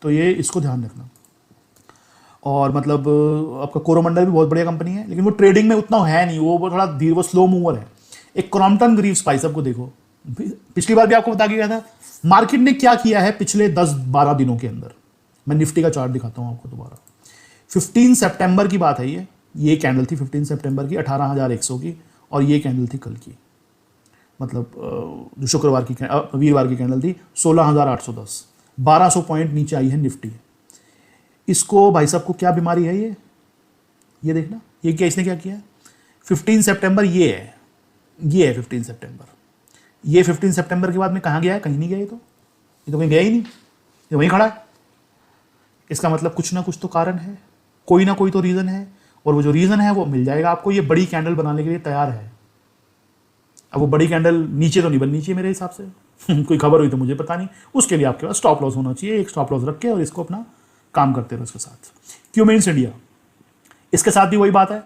[SPEAKER 1] तो ये इसको ध्यान रखना। और मतलब आपका कोरोमंडल भी बहुत बढ़िया कंपनी है, लेकिन वो ट्रेडिंग में उतना है नहीं, वो थोड़ा धीरे, वो स्लो मूवर है। एक क्रॉम्पटन ग्रीव्स भाई साहब को देखो, पिछली बार भी आपको बता के गया था मार्केट ने क्या किया है पिछले 10-12 दिनों के अंदर। मैं निफ्टी का चार्ट दिखाता हूँ आपको दोबारा। 15 सितंबर की बात है ये कैंडल थी 15 सितंबर की 18,100 की, और ये कैंडल थी कल की, मतलब जो शुक्रवार की वीरवार की कैंडल थी 16,810, 1200 पॉइंट नीचे आई है निफ्टी। इसको भाई साहब को क्या बीमारी है ये देखना, ये क्या इसने क्या किया है। 15 सितंबर ये है 15 सितंबर, ये 15 सितंबर के बाद में कहाँ गया है, कहीं नहीं गया ये तो कहीं गया ही नहीं, ये वहीं खड़ा है। इसका मतलब कुछ ना कुछ तो कारण है, कोई ना कोई तो रीज़न है, और वो जो रीज़न है वो मिल जाएगा आपको। ये बड़ी कैंडल बनाने के लिए तैयार है। अब वो बड़ी कैंडल नीचे तो नहीं बननी चाहिए मेरे हिसाब से कोई खबर हुई तो मुझे पता नहीं, उसके लिए आपके पास स्टॉप लॉस होना चाहिए, एक स्टॉप लॉस रख के और इसको अपना काम करते रहो इसके साथ। क्यूमिंस इंडिया, इसके साथ भी वही बात है,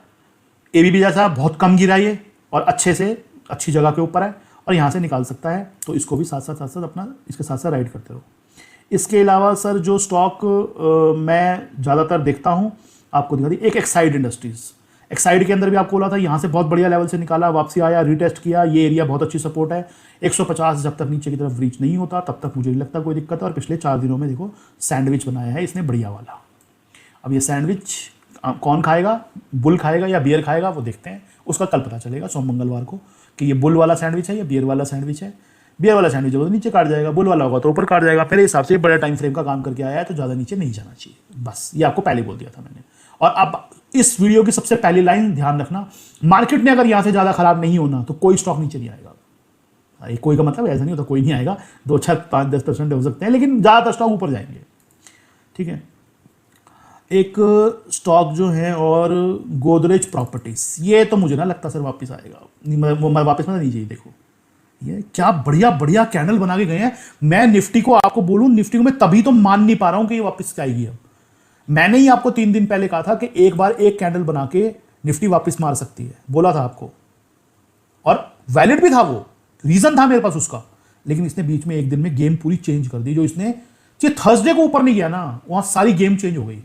[SPEAKER 1] एबीबी जैसा बहुत कम गिरा ये, और अच्छे से अच्छी जगह के ऊपर है, और यहाँ से निकाल सकता है, तो इसको भी साथ साथ अपना इसके साथ साथ राइड करते रहो। इसके अलावा सर जो स्टॉक मैं ज़्यादातर देखता हूँ आपको दिखा दी, एक एक्साइड इंडस्ट्रीज़। एक्साइड के अंदर भी आपको बोला था यहाँ से बहुत बढ़िया लेवल से निकाला, वापसी आया, रीटेस्ट किया, ये एरिया बहुत अच्छी सपोर्ट है। 150 जब तक नीचे की तरफ रीच नहीं होता तब तक मुझे नहीं लगता कोई दिक्कत है। और पिछले 4 दिनों में देखो सैंडविच बनाया है इसने बढ़िया वाला। अब ये सैंडविच कौन खाएगा, बुल खाएगा या बियर खाएगा, वो देखते हैं, उसका कल पता चलेगा सोम मंगलवार को कि ये बुल वाला सैंडविच है या बियर वाला सैंडविच है। बियर वाला सैंडविच होगा तो नीचे काट जाएगा, बुल वाला होगा तो ऊपर काट जाएगा। मेरे हिसाब से बड़ा टाइम फ्रेम का काम करके आया है, तो ज़्यादा नीचे नहीं जाना चाहिए। बस ये आपको पहले बोल दिया था मैंने। और अब इस वीडियो की सबसे पहली लाइन ध्यान रखना, मार्केट ने अगर यहाँ से ज़्यादा खराब नहीं होना तो कोई स्टॉक नीचे नहीं आएगा। कोई का मतलब ऐसा नहीं होता कोई नहीं आएगा, 2, 6, 5, 10% हो सकते हैं, लेकिन ज़्यादातर स्टॉक ऊपर जाएंगे। ठीक है, एक स्टॉक जो है और गोदरेज प्रॉपर्टीज, ये तो मुझे ना लगता सर वापस आएगा। वापस में नीचे ही देखो, ये क्या बढ़िया बढ़िया कैंडल बना के गए हैं। मैं निफ्टी को आपको बोलूं, निफ्टी को मैं तभी तो मान नहीं पा रहा हूं कि ये वापस आएगी। अब मैंने ही आपको 3 दिन पहले कहा था कि एक बार एक कैंडल बना के निफ्टी वापस मार सकती है, बोला था आपको, और वैलिड भी था, वो रीजन था मेरे पास उसका। लेकिन इसने बीच में एक दिन में गेम पूरी चेंज कर दी। जो इसने थर्सडे को ऊपर नहीं गया ना, वहां सारी गेम चेंज हो गई।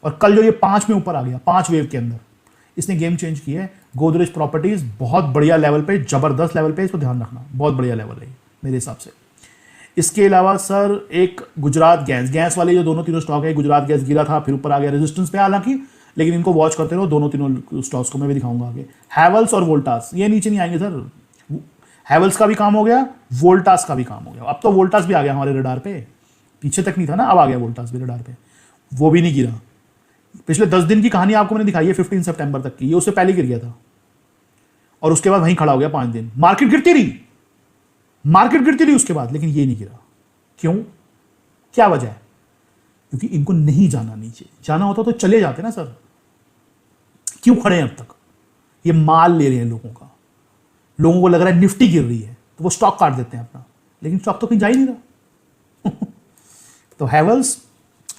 [SPEAKER 1] और कल जो ये 5 में ऊपर आ गया, 5 वेव के अंदर इसने गेम चेंज की है। गोदरेज प्रॉपर्टीज बहुत बढ़िया लेवल पे, जबरदस्त लेवल पे, इसको ध्यान रखना, बहुत बढ़िया लेवल है मेरे हिसाब से। इसके अलावा सर एक गुजरात गैस वाले जो दोनों तीनों स्टॉक है, गुजरात गैस गिरा था फिर ऊपर आ गया रेजिस्टेंस पे हालांकि, लेकिन इनको वॉच करते रहो, दोनों तीनों स्टॉक्स को मैं भी दिखाऊंगा आगे। हैवल्स और वोल्टास ये नीचे नहीं आएंगे सर। हैवल्स का भी काम हो गया, वोल्टास का भी काम हो गया। अब तो वोल्टास भी आ गया हमारे रडार पे, पीछे तक नहीं था ना, अब आ गया वोल्टास भी रडार पे, वो भी नहीं गिरा। पिछले 10 दिन की कहानी आपको मैंने दिखाई है 15 सितंबर तक की, ये उससे पहले गिर गया था और उसके बाद वहीं खड़ा हो गया 5 दिन। मार्केट गिरती रही उसके बाद, लेकिन ये नहीं गिरा। क्यों, क्या वजह है? क्योंकि इनको नहीं जाना नीचे, जाना होता तो चले जाते ना सर। क्यों खड़े हैं अब तक? ये माल ले रहे हैं लोगों का, लोगों को लग रहा है निफ्टी गिर रही है तो वो स्टॉक काट देते हैं अपना, लेकिन स्टॉक तो कहीं जा ही नहीं रहा तो हैवल्स,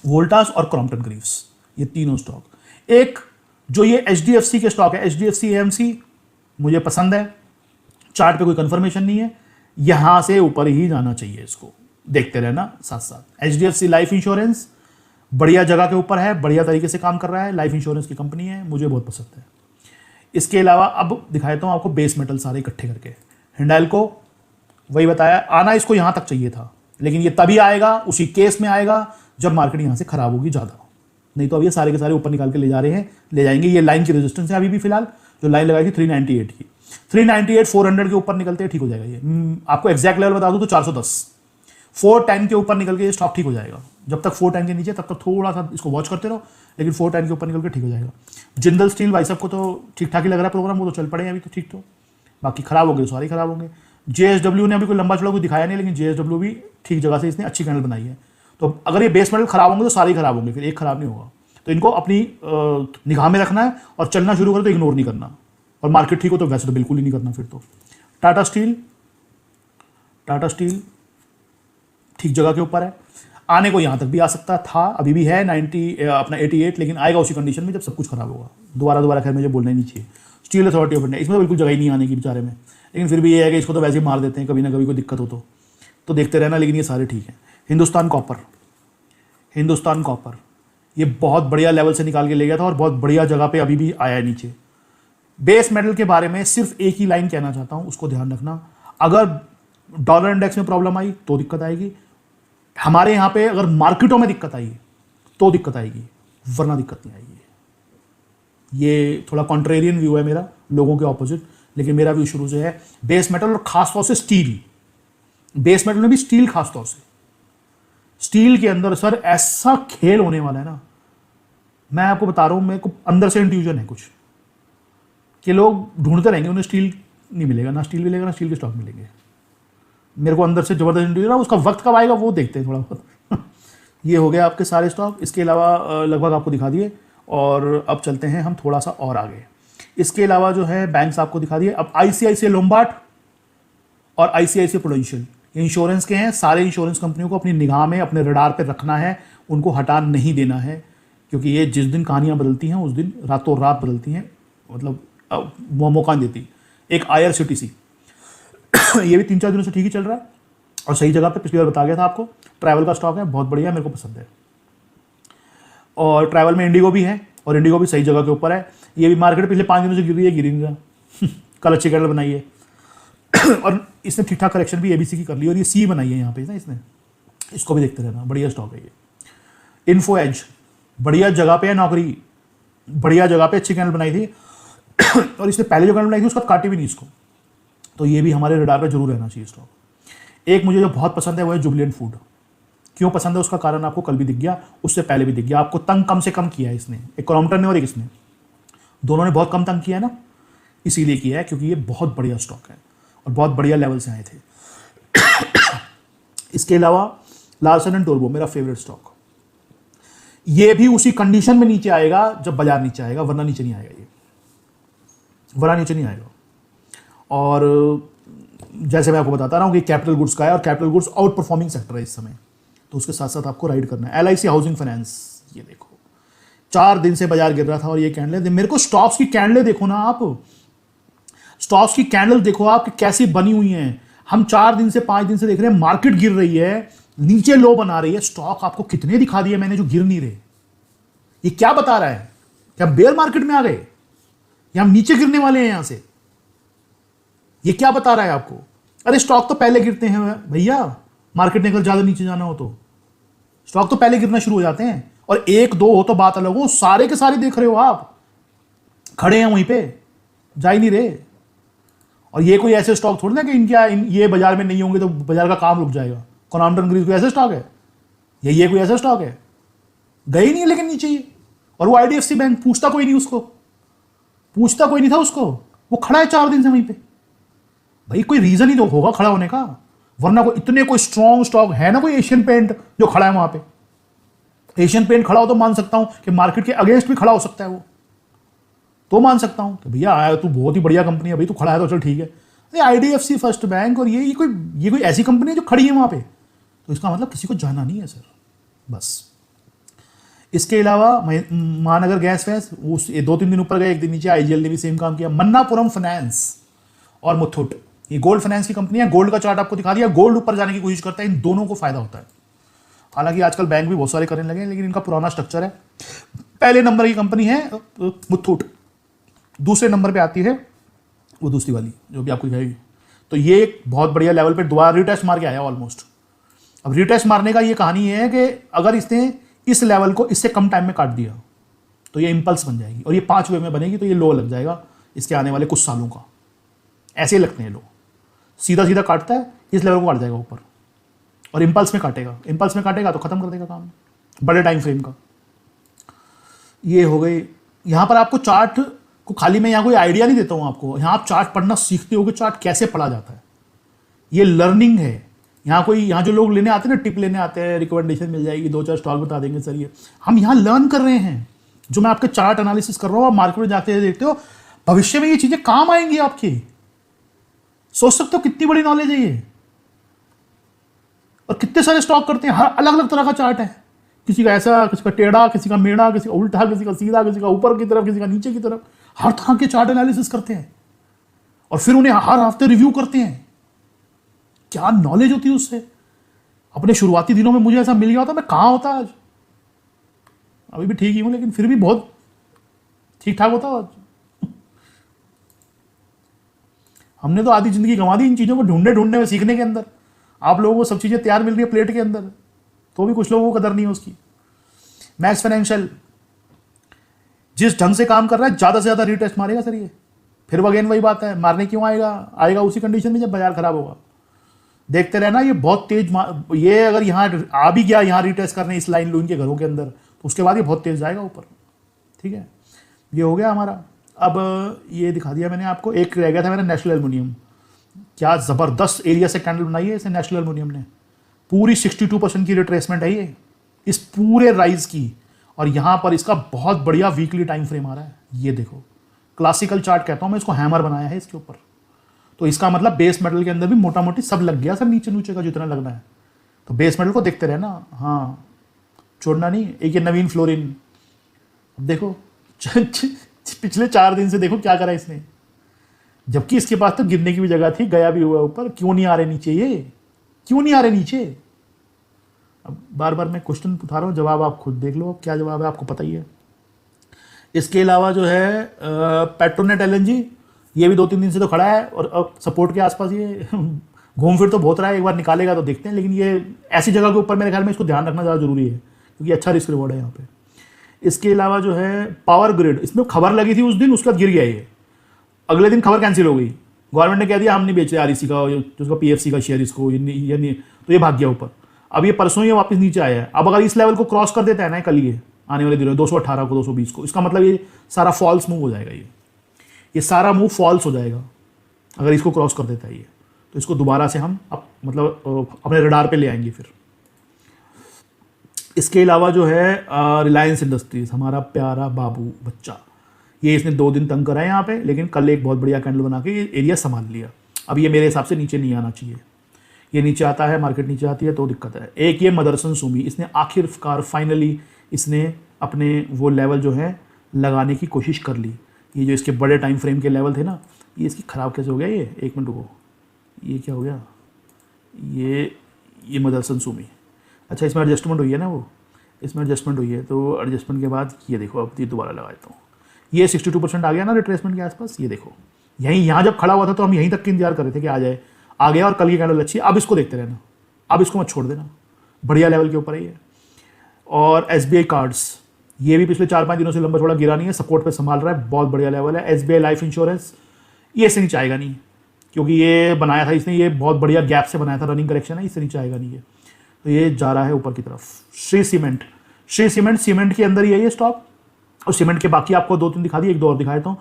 [SPEAKER 1] वोल्टास और क्रॉम्पटन ग्रीव्स, ये तीनों स्टॉक। एक जो ये एचडीएफसी के स्टॉक है, एचडीएफसी एएमसी, मुझे पसंद है। चार्ट पे कोई कंफर्मेशन नहीं है, यहां से ऊपर ही जाना चाहिए, इसको देखते रहना साथ साथ। एचडीएफसी लाइफ इंश्योरेंस बढ़िया जगह के ऊपर है, बढ़िया तरीके से काम कर रहा है, लाइफ इंश्योरेंस की कंपनी है, मुझे बहुत पसंद है। इसके अलावा अब दिखाता हूं आपको बेस मेटल सारे इकट्ठे करके। हिंडाल्को वही बताया, आना इसको यहां तक चाहिए था, लेकिन ये तभी आएगा, उसी केस में आएगा जब मार्केट यहां से खराब होगी ज़्यादा। नहीं तो अब ये सारे के सारे ऊपर निकाल के ले जाएंगे। ये लाइन की रेजिस्टेंस है अभी भी फिलहाल, जो लाइन लगाई थी 398 की, 398 400 के ऊपर निकलते हैं ठीक हो जाएगा। ये आपको एग्जैक्ट लेवल बता दूं तो 410, 410 के ऊपर निकल के ये स्टॉक ठीक हो जाएगा। जब तक 410 के नीचे तब तक थोड़ा सा इसको वॉच करते रहो, लेकिन 410 के ऊपर निकल के ठीक हो जाएगा। जिंदल स्टील भाई साहब को तो ठीक ठाक ही लग रहा है प्रोग्राम, वो तो चल पड़े हैं अभी तो ठीक, तो बाकी खराब हो गए तो सारे खराब होंगे। जेएसडब्ल्यू ने अभी कोई लंबा चौड़ा कोई दिखाया नहीं, लेकिन जेएसडब्ल्यू भी ठीक जगह से इसने अच्छी कैंडल बनाई है। तो अगर ये बेस मेटल खराब होंगे तो सारे खराब होंगे, फिर एक खराब नहीं होगा। तो इनको अपनी निगाह में रखना है और चलना शुरू करो तो इग्नोर नहीं करना, और मार्केट ठीक हो तो वैसे तो बिल्कुल ही नहीं करना फिर तो। टाटा स्टील, टाटा स्टील ठीक जगह के ऊपर है, आने को यहाँ तक भी आ सकता था, अभी भी है 88, लेकिन आएगा उसी कंडीशन में जब सब कुछ खराब होगा। दोबारा खैर मुझे बोलना ही नहीं चाहिए। स्टील अथॉरिटी ऑफ इंडिया, इसमें तो बिल्कुल जगह ही नहीं आने की बेचारे में, लेकिन फिर भी ये है कि इसको तो वैसे ही मार देते हैं, कभी ना कभी कोई दिक्कत हो तो देखते रहना, लेकिन ये सारे ठीक हैं। हिंदुस्तान कॉपर, हिंदुस्तान कॉपर ये बहुत बढ़िया लेवल से निकाल के ले गया था और बहुत बढ़िया जगह पे अभी भी आया है नीचे। बेस मेटल के बारे में सिर्फ एक ही लाइन कहना चाहता हूं, उसको ध्यान रखना। अगर डॉलर इंडेक्स में प्रॉब्लम आई तो दिक्कत आएगी, हमारे यहां पे अगर मार्केटों में दिक्कत आई तो दिक्कत आएगी, वरना दिक्कत नहीं आएगी। ये थोड़ा कॉन्ट्रेरियन व्यू है मेरा, लोगों के ऑपोजिट, लेकिन मेरा व्यू शुरू से है बेस मेटल और खासतौर से स्टील। बेस मेटल में भी स्टील, खासतौर से स्टील के अंदर सर ऐसा खेल होने वाला है ना, मैं आपको बता रहा हूं, मेरे को अंदर से इंट्यूजन है कुछ कि लोग ढूंढते रहेंगे, उन्हें स्टील नहीं मिलेगा, ना स्टील मिलेगा ना स्टील के स्टॉक मिलेंगे। मेरे को अंदर से जबरदस्त इंट्यूजन है, उसका वक्त कब आएगा वो देखते हैं थोड़ा बहुत। ये हो गया आपके सारे स्टॉक, इसके अलावा लगभग आपको दिखा दिए, और अब चलते हैं हम थोड़ा सा और आगे। इसके अलावा जो है बैंक्स आपको दिखा दिए। अब आईसीआईसीआई लोम्बार्ड और आईसीआईसीआई प्रूडेंशियल इंश्योरेंस के हैं। सारे इंश्योरेंस कंपनियों को अपनी निगाह में, अपने रडार पर रखना है, उनको हटा नहीं देना है, क्योंकि ये जिस दिन कहानियां बदलती हैं उस दिन रातों रात बदलती हैं, मतलब वो मौका नहीं देती। एक आईआरसीटीसी ये भी 3-4 दिनों से ठीक ही चल रहा है और सही जगह पे, पिछली बार बता गया था आपको। ट्रैवल का स्टॉक है, बहुत बढ़िया, मेरे को पसंद है। और ट्रैवल में इंडिगो भी है, और इंडिगो भी सही जगह के ऊपर है। ये भी मार्केट पिछले 5 दिनों से गिर रही है, गिर नहीं रहा। कल अच्छी कैंडल बनाई है और इसने ठीक ठाक करेक्शन भी एबीसी की कर ली, और ये सी बनाई है यहाँ पे ना इसने, इसको भी देखते रहना, बढ़िया स्टॉक है ये। इन्फो एज बढ़िया जगह पे है, नौकरी बढ़िया जगह पे, अच्छी कैंडल बनाई थी और इसने पहले जो कैंडल बनाई थी उसका काटी भी नहीं इसको, तो ये भी हमारे रडार पे जरूर रहना चाहिए स्टॉक। एक मुझे जो बहुत पसंद है वो है जुबिलेंट फूड। क्यों पसंद है उसका कारण आपको कल भी दिख गया, उससे पहले भी दिख गया। आपको तंग कम से कम किया है इसने, एक क्रॉम्पटन ने और एक इसने, दोनों ने बहुत कम तंग किया है ना, इसीलिए किया है क्योंकि ये बहुत बढ़िया स्टॉक है और बहुत बढ़िया लेवल से आए थे। इसके अलावा लार्सन एंड टोब्रो मेरा फेवरेट स्टॉक, ये भी उसी कंडीशन में नीचे आएगा जब बाजार नीचे आएगा, वरना नीचे नहीं आएगा, ये वरना नीचे नहीं आएगा। और जैसे मैं आपको बताता रहा हूँ कि कैपिटल गुड्स का है और capital goods out performing sector है इस समय, तो उसके साथ साथ आपको राइड करना है। एलआईसी हाउसिंग फाइनेंस, ये देखो 4 दिन से बाजार गिर रहा था और ये कैंडल, मेरे को स्टॉक्स की कैंडलें देखो ना आप, स्टॉक्स की कैंडल देखो आप कि कैसी बनी हुई हैं। हम 4 दिन से 5 दिन से देख रहे हैं, मार्केट गिर रही है, नीचे लो बना रही है, स्टॉक आपको कितने दिखा दिए मैंने जो गिर नहीं रहे। ये क्या बता रहा है? क्या बेयर मार्केट में आ गए या हम नीचे गिरने वाले हैं यहां से? ये क्या बता रहा है आपको? अरे स्टॉक तो पहले गिरते हैं भैया, मार्केट ने अगर ज्यादा नीचे जाना हो तो स्टॉक तो पहले गिरना शुरू हो जाते हैं, और 1-2 हो तो बात अलग हो, सारे के सारे देख रहे हो आप, खड़े हैं वहीं पे, जा ही नहीं रहे। और ये कोई ऐसे स्टॉक थोड़ी ना कि ये बाजार में नहीं होंगे तो बाजार का काम रुक जाएगा। क्रॉम्पटन ग्रीव्स कोई ऐसा स्टॉक है? ये कोई ऐसा स्टॉक है? गए ही नहीं लेकिन नीचे ही। और वो आईडीएफसी बैंक पूछता कोई नहीं उसको, पूछता कोई नहीं था उसको, वो खड़ा है 4 दिन से वहीं पे। भाई कोई रीजन ही तो होगा खड़ा होने का, वरना कोई स्ट्रॉन्ग स्टॉक है ना, कोई एशियन पेंट जो खड़ा है वहां पे। एशियन पेंट खड़ा हो तो मान सकता हूं कि मार्केट के अगेंस्ट भी खड़ा हो सकता है, वो तो मान सकता हूं कि भैया आया तू, बहुत ही बढ़िया कंपनी है भाई, तू खड़ा है तो चल ठीक है। आईडीएफसी फर्स्ट बैंक और ये कोई ऐसी कंपनी है जो खड़ी है वहां पे, तो इसका मतलब किसी को जाना नहीं है सर, बस। इसके अलावा महानगर गैस फैस, ये 2-3 दिन ऊपर गए, 1 दिन नीचे। आईजीएल ने भी सेम काम किया। मन्नापुरम फाइनेंस और मुथूट, ये गोल्ड फाइनेंस की कंपनी है। गोल्ड का चार्ट आपको दिखा दिया, गोल्ड ऊपर जाने की कोशिश करता है, इन दोनों को फायदा होता है। हालांकि आजकल बैंक भी बहुत सारे करने लगे हैं, लेकिन इनका पुराना स्ट्रक्चर है। पहले नंबर की कंपनी है मुथूट, दूसरे नंबर पे आती है वो दूसरी वाली जो भी आपको दिखाएगी। तो ये एक बहुत बढ़िया लेवल पे दोबारा रिटेस्ट मार के आया ऑलमोस्ट। अब रिटेस्ट मारने का ये कहानी है कि अगर इसने इस लेवल को इससे कम टाइम में काट दिया तो ये इंपल्स बन जाएगी, और ये 5 वे में बनेगी, तो ये लो लग जाएगा इसके आने वाले कुछ सालों का। ऐसे ही लगते हैं लो, सीधा सीधा काटता है, इस लेवल को काट जाएगा ऊपर, और इंपल्स में काटेगा तो खत्म कर देगा काम बड़े टाइम फ्रेम का। ये हो गई। यहां पर आपको चार्ट को खाली मैं यहाँ कोई आइडिया नहीं देता हूं आपको, यहाँ आप चार्ट पढ़ना सीखते हो कि चार्ट कैसे पढ़ा जाता है, ये लर्निंग है। यहाँ जो लोग लेने आते हैं ना, टिप लेने आते हैं, रिकमेंडेशन मिल जाएगी, 2-4 स्टॉक बता देंगे सर, ये हम यहाँ लर्न कर रहे हैं। जो मैं आपके चार्ट एनालिसिस कर रहा हूँ, आप मार्केट में जाते हैं देखते हो, भविष्य में ये चीजें काम आएंगी आपकी। सोच सकते हो कितनी बड़ी नॉलेज है ये। और कितने सारे स्टॉक करते हैं, हर अलग अलग तरह का चार्ट है, किसी का ऐसा, किसी का टेढ़ा, किसी का मेढ़ा, किसी का उल्टा, किसी का सीधा, किसी का ऊपर की तरफ, किसी का नीचे की तरफ, हर तरह के चार्ट एनालिसिस करते हैं और फिर उन्हें हर हफ्ते रिव्यू करते हैं। क्या नॉलेज होती है उससे। अपने शुरुआती दिनों में मुझे ऐसा मिल गया होता, मैं कहाँ होता आज। अभी भी ठीक ही हूं, लेकिन फिर भी बहुत ठीक ठाक होता आज। हमने तो आधी जिंदगी गंवा दी इन चीज़ों को ढूंढने ढूंढने में, सीखने के अंदर। आप लोगों को सब चीज़ें तैयार मिल रही है प्लेट के अंदर, तो भी कुछ लोगों को कदर नहीं है उसकी। मैक्स फाइनेंशियल जिस ढंग से काम कर रहा है, ज़्यादा से ज़्यादा रीटेस्ट मारेगा सर ये। फिर अगेन वही बात है, मारने क्यों आएगा, आएगा उसी कंडीशन में जब बाजार खराब होगा। देखते रहना, ये बहुत तेज ये अगर यहाँ आ भी गया, यहाँ रीटेस्ट करने इस लाइन लून के घरों के अंदर, तो उसके बाद ये बहुत तेज जाएगा ऊपर। ठीक है, ये हो गया हमारा। अब ये दिखा दिया मैंने आपको। एक रह गया था मेरा नेशनल एल्युमिनियम। क्या ज़बरदस्त एरिया से कैंडल बनाई है इसे नेशनल एल्युमिनियम ने। पूरी 62% की रिट्रेसमेंट है ये इस पूरे राइज की। और यहाँ पर इसका बहुत बढ़िया वीकली टाइम फ्रेम आ रहा है। ये देखो, क्लासिकल चार्ट कहता हूँ मैं इसको, हैमर बनाया है इसके ऊपर। तो इसका मतलब बेस मेटल के अंदर भी मोटा मोटी सब लग गया सर, नीचे नीचे का जितना लगना है। तो बेस मेटल को देखते रहना, हाँ छोड़ना नहीं। एक ये नवीन फ्लोरिन, अब देखो पिछले 4 दिन से देखो क्या करा इसने, जबकि इसके पास तो गिरने की भी जगह थी, गया भी हुआ ऊपर। क्यों नहीं आ रहे नीचे, ये क्यों नहीं आ रहे नीचे। अब बार बार मैं क्वेश्चन उठा रहा हूँ, जवाब आप खुद देख लो, क्या जवाब है आपको पता ही है। इसके अलावा जो है पेट्रोनेट एलएनजी, ये भी 2-3 दिन से तो खड़ा है और अब सपोर्ट के आसपास ये घूम फिर तो बहुत रहा है। एक बार निकालेगा तो देखते हैं, लेकिन ये ऐसी जगह के ऊपर मेरे ख्याल में इसको ध्यान रखना ज़्यादा जरूरी है, क्योंकि अच्छा रिस्क रिवॉर्ड है यहाँ पे। इसके अलावा जो है पावर ग्रिड, इसमें खबर लगी थी उस दिन, उसके बाद गिर गया ये। अगले दिन खबर कैंसिल हो गई, गवर्नमेंट ने कह दिया हम नहीं बेच रहे आरईसी का, उसका पीएफसी का शेयर इसको, ये नहीं, तो ये भाग गया ऊपर। अब ये परसों ये वापस नीचे आया है। अब अगर इस लेवल को क्रॉस कर देता है ना कल, ये आने वाले दिनों 218 को, 220 को, इसका मतलब ये सारा फॉल्स मूव हो जाएगा। ये सारा मूव फॉल्स हो जाएगा अगर इसको क्रॉस कर देता है ये। तो इसको दोबारा से हम मतलब अपने रडार पे ले आएंगे फिर। इसके अलावा जो है रिलायंस इंडस्ट्रीज, हमारा प्यारा बाबू बच्चा, ये इसने 2 दिन तंग करा है यहाँ पे, लेकिन कल एक बहुत बढ़िया कैंडल बना के एरिया संभाल लिया। अब ये मेरे हिसाब से नीचे नहीं आना चाहिए। ये नीचे आता है, मार्केट नीचे आती है तो दिक्कत है। एक ये मदरसन सुमी, इसने आखिरकार फाइनली इसने अपने वो लेवल जो है लगाने की कोशिश कर ली। ये जो इसके बड़े टाइम फ्रेम के लेवल थे ना, ये इसकी ख़राब कैसे हो गया ये, 1 मिनट रुको, ये क्या हो गया, ये मदरसन सुमी। अच्छा, इसमें एडजस्टमेंट हुई है ना, वो इसमें एडजस्टमेंट हुई है, तो एडजस्टमेंट के बाद ये देखो, अब ये दोबारा लगा देता हूँ। ये 62% आ गया ना रिट्रेसमेंट के आसपास। ये देखो, यहाँ जब खड़ा हुआ था तो हम यहीं तक के इंतजार कर रहे थे कि आ जाए, आ गया और कल की कैंडल अच्छी है। अब इसको देखते रहना, अब इसको मत छोड़ देना, बढ़िया लेवल के ऊपर है ये। और SBI कार्ड्स, ये भी पिछले 4-5 दिनों से लंबा थोड़ा गिरा नहीं है, सपोर्ट पे संभाल रहा है, बहुत बढ़िया लेवल है। SBI लाइफ इंश्योरेंस, ये इससे नीचे आएगा नहीं, क्योंकि ये बनाया था इसने, ये बहुत बढ़िया गैप से बनाया था, रनिंग करेक्शन है, इससे नीचे आएगा नहीं ये, तो ये जा रहा है ऊपर की तरफ। श्री सीमेंट, सीमेंट के अंदर ही है ये स्टॉक। और सीमेंट के बाकी आपको 2-3 दिखा दिए, 1-2 और दिखा देता हूँ।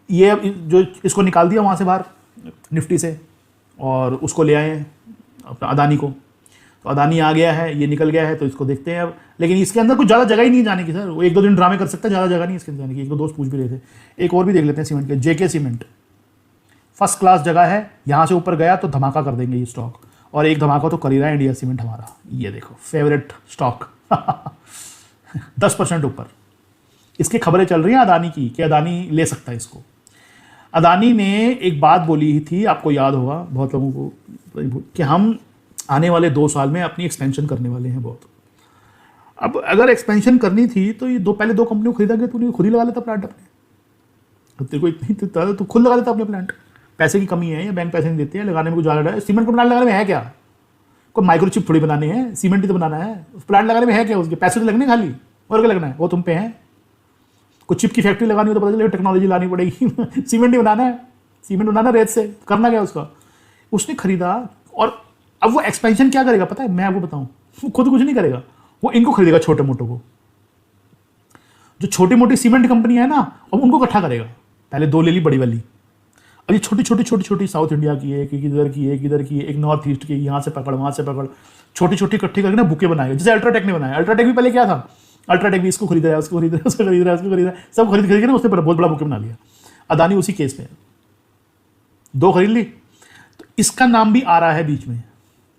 [SPEAKER 1] ये जो इसको निकाल दिया वहाँ से बाहर निफ्टी से, और उसको ले आए हैं अपना अदानी को, तो अदानी आ गया है, ये निकल गया है, तो इसको देखते हैं अब। लेकिन इसके अंदर कुछ ज़्यादा जगह ही नहीं जाने की सर, वो 1-2 दिन ड्रामे कर सकता है, ज़्यादा जगह नहीं इसके अंदर जाने की। 1-2 दोस्त पूछ भी रहे थे। एक और भी देख लेते हैं सीमेंट के, JK सीमेंट, फर्स्ट क्लास जगह है, यहाँ से ऊपर गया तो धमाका कर देंगे ये स्टॉक, और एक धमाका तो कर ही रहा है इंडिया सीमेंट हमारा। ये देखो फेवरेट स्टॉक 10% ऊपर। इसकी खबरें चल रही हैं अदानी की, कि अदानी ले सकता है इसको। अदानी ने एक बात बोली थी, आपको याद होगा बहुत लोगों को, कि हम आने वाले 2 साल में अपनी एक्सपेंशन करने वाले हैं बहुत। अब अगर एक्सपेंशन करनी थी तो ये पहले 2 कंपनियों को खरीदा गया, तूने खुद ही लगा लेता प्लांट अपने। तेरे को इतनी तो खुद लगा लेता अपने प्लांट। पैसे की कमी है या बैंक पैसे नहीं देते हैं, लगाने में कुछ ज़्यादा है। सीमेंट का प्लांट लगाने में है क्या, कोई माइक्रोचिप थोड़ी बनाने हैं, सीमेंट ही तो बनाना है। प्लांट लगाने में है क्या, उसके पैसे तो लगने खाली, और क्या लगना है, वो तुम पे है। कुछ चिप की फैक्ट्री लगानी हो तो पता चले टेक्नोलॉजी लानी पड़ेगी सीमेंट ही बनाना है, सीमेंट बनाना रेत से, करना क्या उसका। उसने खरीदा, और अब वो एक्सपेंशन क्या करेगा पता है, मैं आपको बताऊं, वो खुद कुछ नहीं करेगा, वो इनको खरीदेगा, छोटे मोटों को, जो छोटी मोटी सीमेंट कंपनी है ना, अब उनको इकट्ठा करेगा। पहले 2 ले ली बड़ी वाली, अब ये छोटी साउथ इंडिया की है, एक इधर की है, एक इधर की है, एक नॉर्थ ईस्ट की, यहाँ से पकड़ वहाँ से पकड़, छोटी इकट्ठी करके ना बुके बनाएगा, जैसे अल्ट्राटेक ने बनाया। अल्ट्राटेक भी पहले क्या था, अल्ट्राटेक भी इसको खरीद रहा है, उसको खरीद रहा है, उसको खरीद रहा है, उसको खरीद रहा है, सब खरीद के ना उसने बहुत बड़ा बुके बना लिया। अदानी उसी केस पे है, 2 खरीद ली। तो इसका नाम भी आ रहा है बीच में,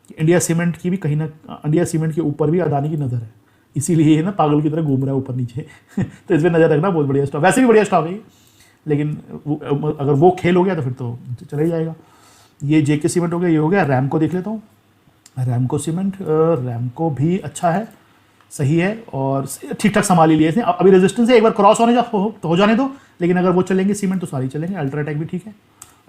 [SPEAKER 1] इंडिया सीमेंट की भी कहीं ना, इंडिया सीमेंट के ऊपर भी अदानी की नज़र है, इसीलिए ये ना पागल की तरह घूम रहा है ऊपर नीचे तो इस पर नज़र रखना, बहुत बढ़िया स्टॉक, वैसे भी बढ़िया स्टॉक है, लेकिन अगर वो खेल हो गया तो फिर तो चला ही जाएगा। ये जेके सीमेंट हो गया, ये हो गया। रैमको देख लेता हूँ, रैमको सीमेंट, रैमको भी अच्छा है, सही है और ठीक ठाक संभाल ही लिया इसने। अभी रेजिस्टेंस है, एक बार क्रॉस होने तो हो जाने दो, लेकिन अगर वो चलेंगे सीमेंट तो सारी चलेंगे। अल्ट्राटेक भी ठीक है,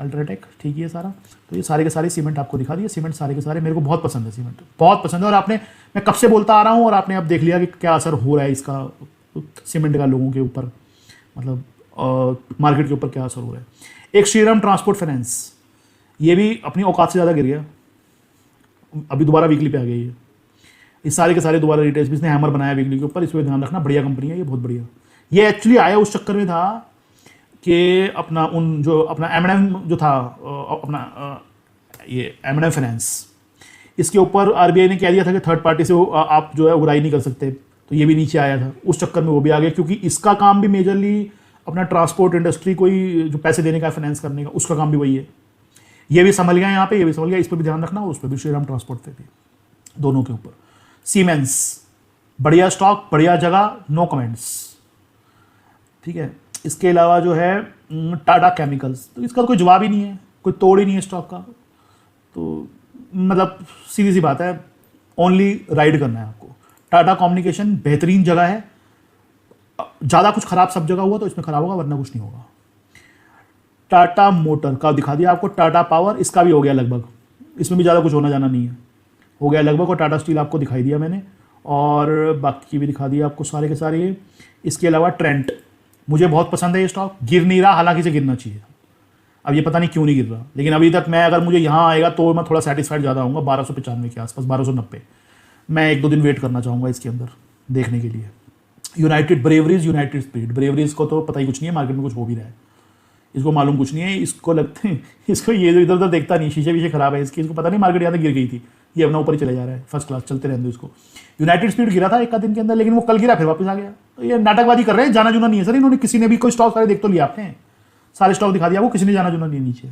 [SPEAKER 1] अल्ट्राटेक ठीक ही है सारा। तो ये सारे के सारे सीमेंट आपको दिखा दिए, सीमेंट सारे के सारे मेरे को बहुत पसंद है, सीमेंट बहुत पसंद है। और आपने, मैं कब से बोलता आ रहा हूँ और आपने अब देख लिया कि क्या असर हो रहा है इसका सीमेंट का लोगों के ऊपर, मतलब मार्केट के ऊपर क्या असर हो रहा है। एक श्रीराम ट्रांसपोर्ट फाइनेंस, ये भी अपनी औकात से ज़्यादा गिर गया, अभी दोबारा वीकली पे आ गई है। इस सारे के सारे दोबारा रिटेल्स भी इसने हैमर बनाया वीकली के ऊपर, इस पर ध्यान रखना, बढ़िया कंपनी है ये, बहुत बढ़िया। ये एक्चुअली आया उस चक्कर में था कि अपना जो अपना M&M जो था, अपना ये M&M फाइनेंस, इसके ऊपर आरबीआई ने कह दिया था कि थर्ड पार्टी से आप जो है उगाई नहीं कर सकते, तो ये भी नीचे आया था, उस चक्कर में वो भी आ गया, क्योंकि इसका काम भी मेजरली अपना ट्रांसपोर्ट इंडस्ट्री को ही जो पैसे देने का, फाइनेंस करने का, उसका काम भी वही है। ये भी संभल गया यहाँ पे, ये भी संभल गया, इस पर भी ध्यान रखना, उस पर भी, श्रीराम ट्रांसपोर्ट पे भी, दोनों के ऊपर। सीमेंस बढ़िया स्टॉक, बढ़िया जगह, नो कमेंट्स, ठीक है। इसके अलावा जो है टाटा केमिकल्स, तो इसका तो कोई जवाब ही नहीं है, कोई तोड़ ही नहीं है स्टॉक का, तो मतलब सीधी सी बात है, ओनली राइड करना है आपको। टाटा कम्युनिकेशन बेहतरीन जगह है, ज़्यादा कुछ खराब सब जगह हुआ तो इसमें खराब होगा, वरना कुछ नहीं होगा। टाटा मोटर का दिखा दिया आपको, टाटा पावर, इसका भी हो गया लगभग, इसमें भी ज़्यादा कुछ होना जाना नहीं है, हो गया लगभग। और टाटा स्टील आपको दिखाई दिया मैंने, और बाकी भी दिखा दिया आपको सारे के सारे। इसके अलावा ट्रेंट, मुझे बहुत पसंद है ये स्टॉक, गिर नहीं रहा, हालांकि इसे गिरना चाहिए, अब ये पता नहीं क्यों नहीं गिर रहा, लेकिन अभी तक मैं, अगर मुझे यहाँ आएगा तो मैं थोड़ा सेटिस्फाइड ज़्यादा आऊँगा, 1295 के आसपास, 1290। मैं 1-2 दिन वेट करना चाहूँगा इसके अंदर देखने के लिए। United breweries, United speed, breweries को तो पता ही कुछ नहीं है, मार्केट में कुछ हो भी रहा है, इसको मालूम कुछ नहीं है, इसको लगते हैं, इसको ये इधर उधर देखता नहीं, शीशे वीशे खराब है इसकी, इसको पता नहीं मार्केट यहाँ तक गिर गई थी, ये अपना ऊपर ही चले जा रहा है, फर्स्ट क्लास, चलते रहते इसको। यूनाइटेड स्पीड गिरा था एक दिन के अंदर, लेकिन वो कल गिरा फिर वापस आ गया, तो ये नाटकबाजी कर रहे हैं, जाना जुना नहीं है सर इन्होंने, किसी ने भी कोई स्टॉक सारे देख तो लिया आपने, सारे स्टॉक दिखा दिया आपको, किसी ने जाना जुना नहीं नीचे।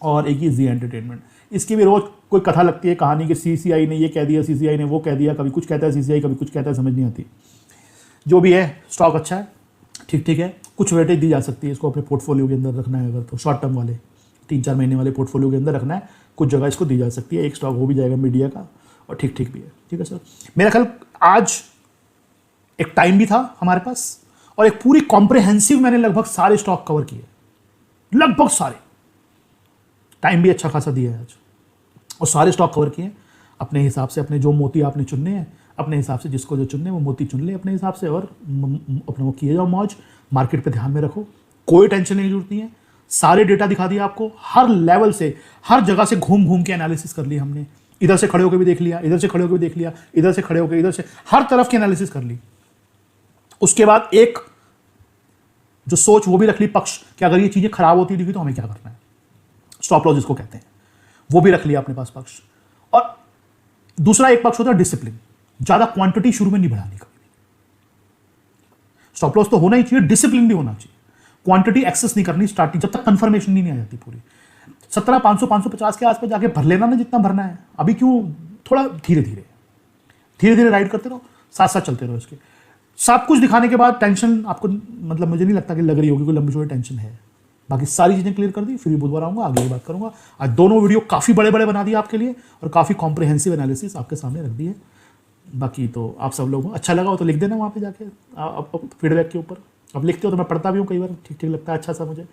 [SPEAKER 1] और एक ही जी एंटरटेनमेंट, इसकी भी रोज कोई कथा लगती है, कहानी कि सीसीआई ने ये कह दिया, सीसीआई ने वो कह दिया, कभी कुछ कहता है सीसीआई, कभी कुछ कहता है, समझ नहीं आती। जो भी है स्टॉक अच्छा है, ठीक ठीक है, कुछ वेटेज दी जा सकती है, इसको अपने पोर्टफोलियो के अंदर रखना है, अगर तो शॉर्ट टर्म वाले 3-4 महीने वाले पोर्टफोलियो के अंदर रखना है, कुछ जगह इसको दी जा सकती है, एक स्टॉक हो भी जाएगा मीडिया का, और ठीक ठीक भी है, ठीक है सर। मेरा ख्याल आज एक टाइम भी था हमारे पास, और एक पूरी कॉम्प्रिहेंसिव मैंने लगभग सारे स्टॉक कवर किए, लगभग सारे, टाइम भी अच्छा खासा दिया है आज, और सारे स्टॉक कवर किए अपने हिसाब से, अपने जो मोती आपने चुनने हैं अपने हिसाब से, जिसको जो चुनने वो मोती चुन ले अपने हिसाब से, और अपने वो किए जाओ मौज, मार्केट पे ध्यान में रखो, कोई टेंशन नहीं जरूरत नहीं है, सारे डेटा दिखा दिया आपको, हर लेवल से, हर जगह से घूम घूम के एनालिसिस कर ली हमने, इधर से खड़े होकर भी देख लिया, इधर से खड़े होकर भी देख लिया, इधर से खड़े होकर, इधर से, हर तरफ की एनालिसिस कर ली। उसके बाद एक जो सोच वो भी रख ली पक्ष, कि अगर ये चीजें खराब होती दिखी तो हमें क्या करना है, स्टॉप लॉस जिसको कहते हैं, वो भी रख लिया अपने पास पक्ष। और दूसरा एक पक्ष होता है डिसिप्लिन, ज्यादा क्वांटिटी शुरू में नहीं बढ़ानी कभी भी, स्टॉप लॉस तो होना ही चाहिए, डिसिप्लिन भी होना चाहिए, क्वांटिटी एक्सेस नहीं करनी स्टार्टिंग, जब तक कंफर्मेशन नहीं आ जाती पूरी। 17,500 550 के आसपास जाके भर लेना ना जितना भरना है, अभी क्यों, थोड़ा धीरे धीरे राइड करते रहो, साथ साथ चलते रहो। इसके सब कुछ दिखाने के बाद टेंशन आपको, मतलब मुझे नहीं लगता कि लग रही होगी कोई लंबी चौड़ी टेंशन है, बाकी सारी चीज़ें क्लियर कर दी, फिर भी बुधवार आऊँगा, आगे की बात करूँगा। आज दोनों वीडियो काफ़ी बड़े बड़े बना दिए आपके लिए, और काफ़ी कॉम्प्रिहेंसिव एनालिसिस आपके सामने रख दी है। बाकी तो आप सब लोगों को अच्छा लगा हो तो लिख देना वहाँ पे जाके, फीडबैक के ऊपर अब लिखते हो तो मैं पढ़ता भी हूँ कई बार, ठीक ठीक लगता है, अच्छा सा मुझे,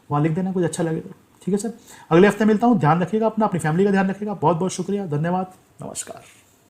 [SPEAKER 1] वहाँ लिख देना कुछ अच्छा लगे तो, ठीक है सर। अगले हफ्ते मिलता हूँ, ध्यान रखिएगा अपना, अपनी फैमिली का ध्यान रखिएगा, बहुत बहुत शुक्रिया, धन्यवाद, नमस्कार।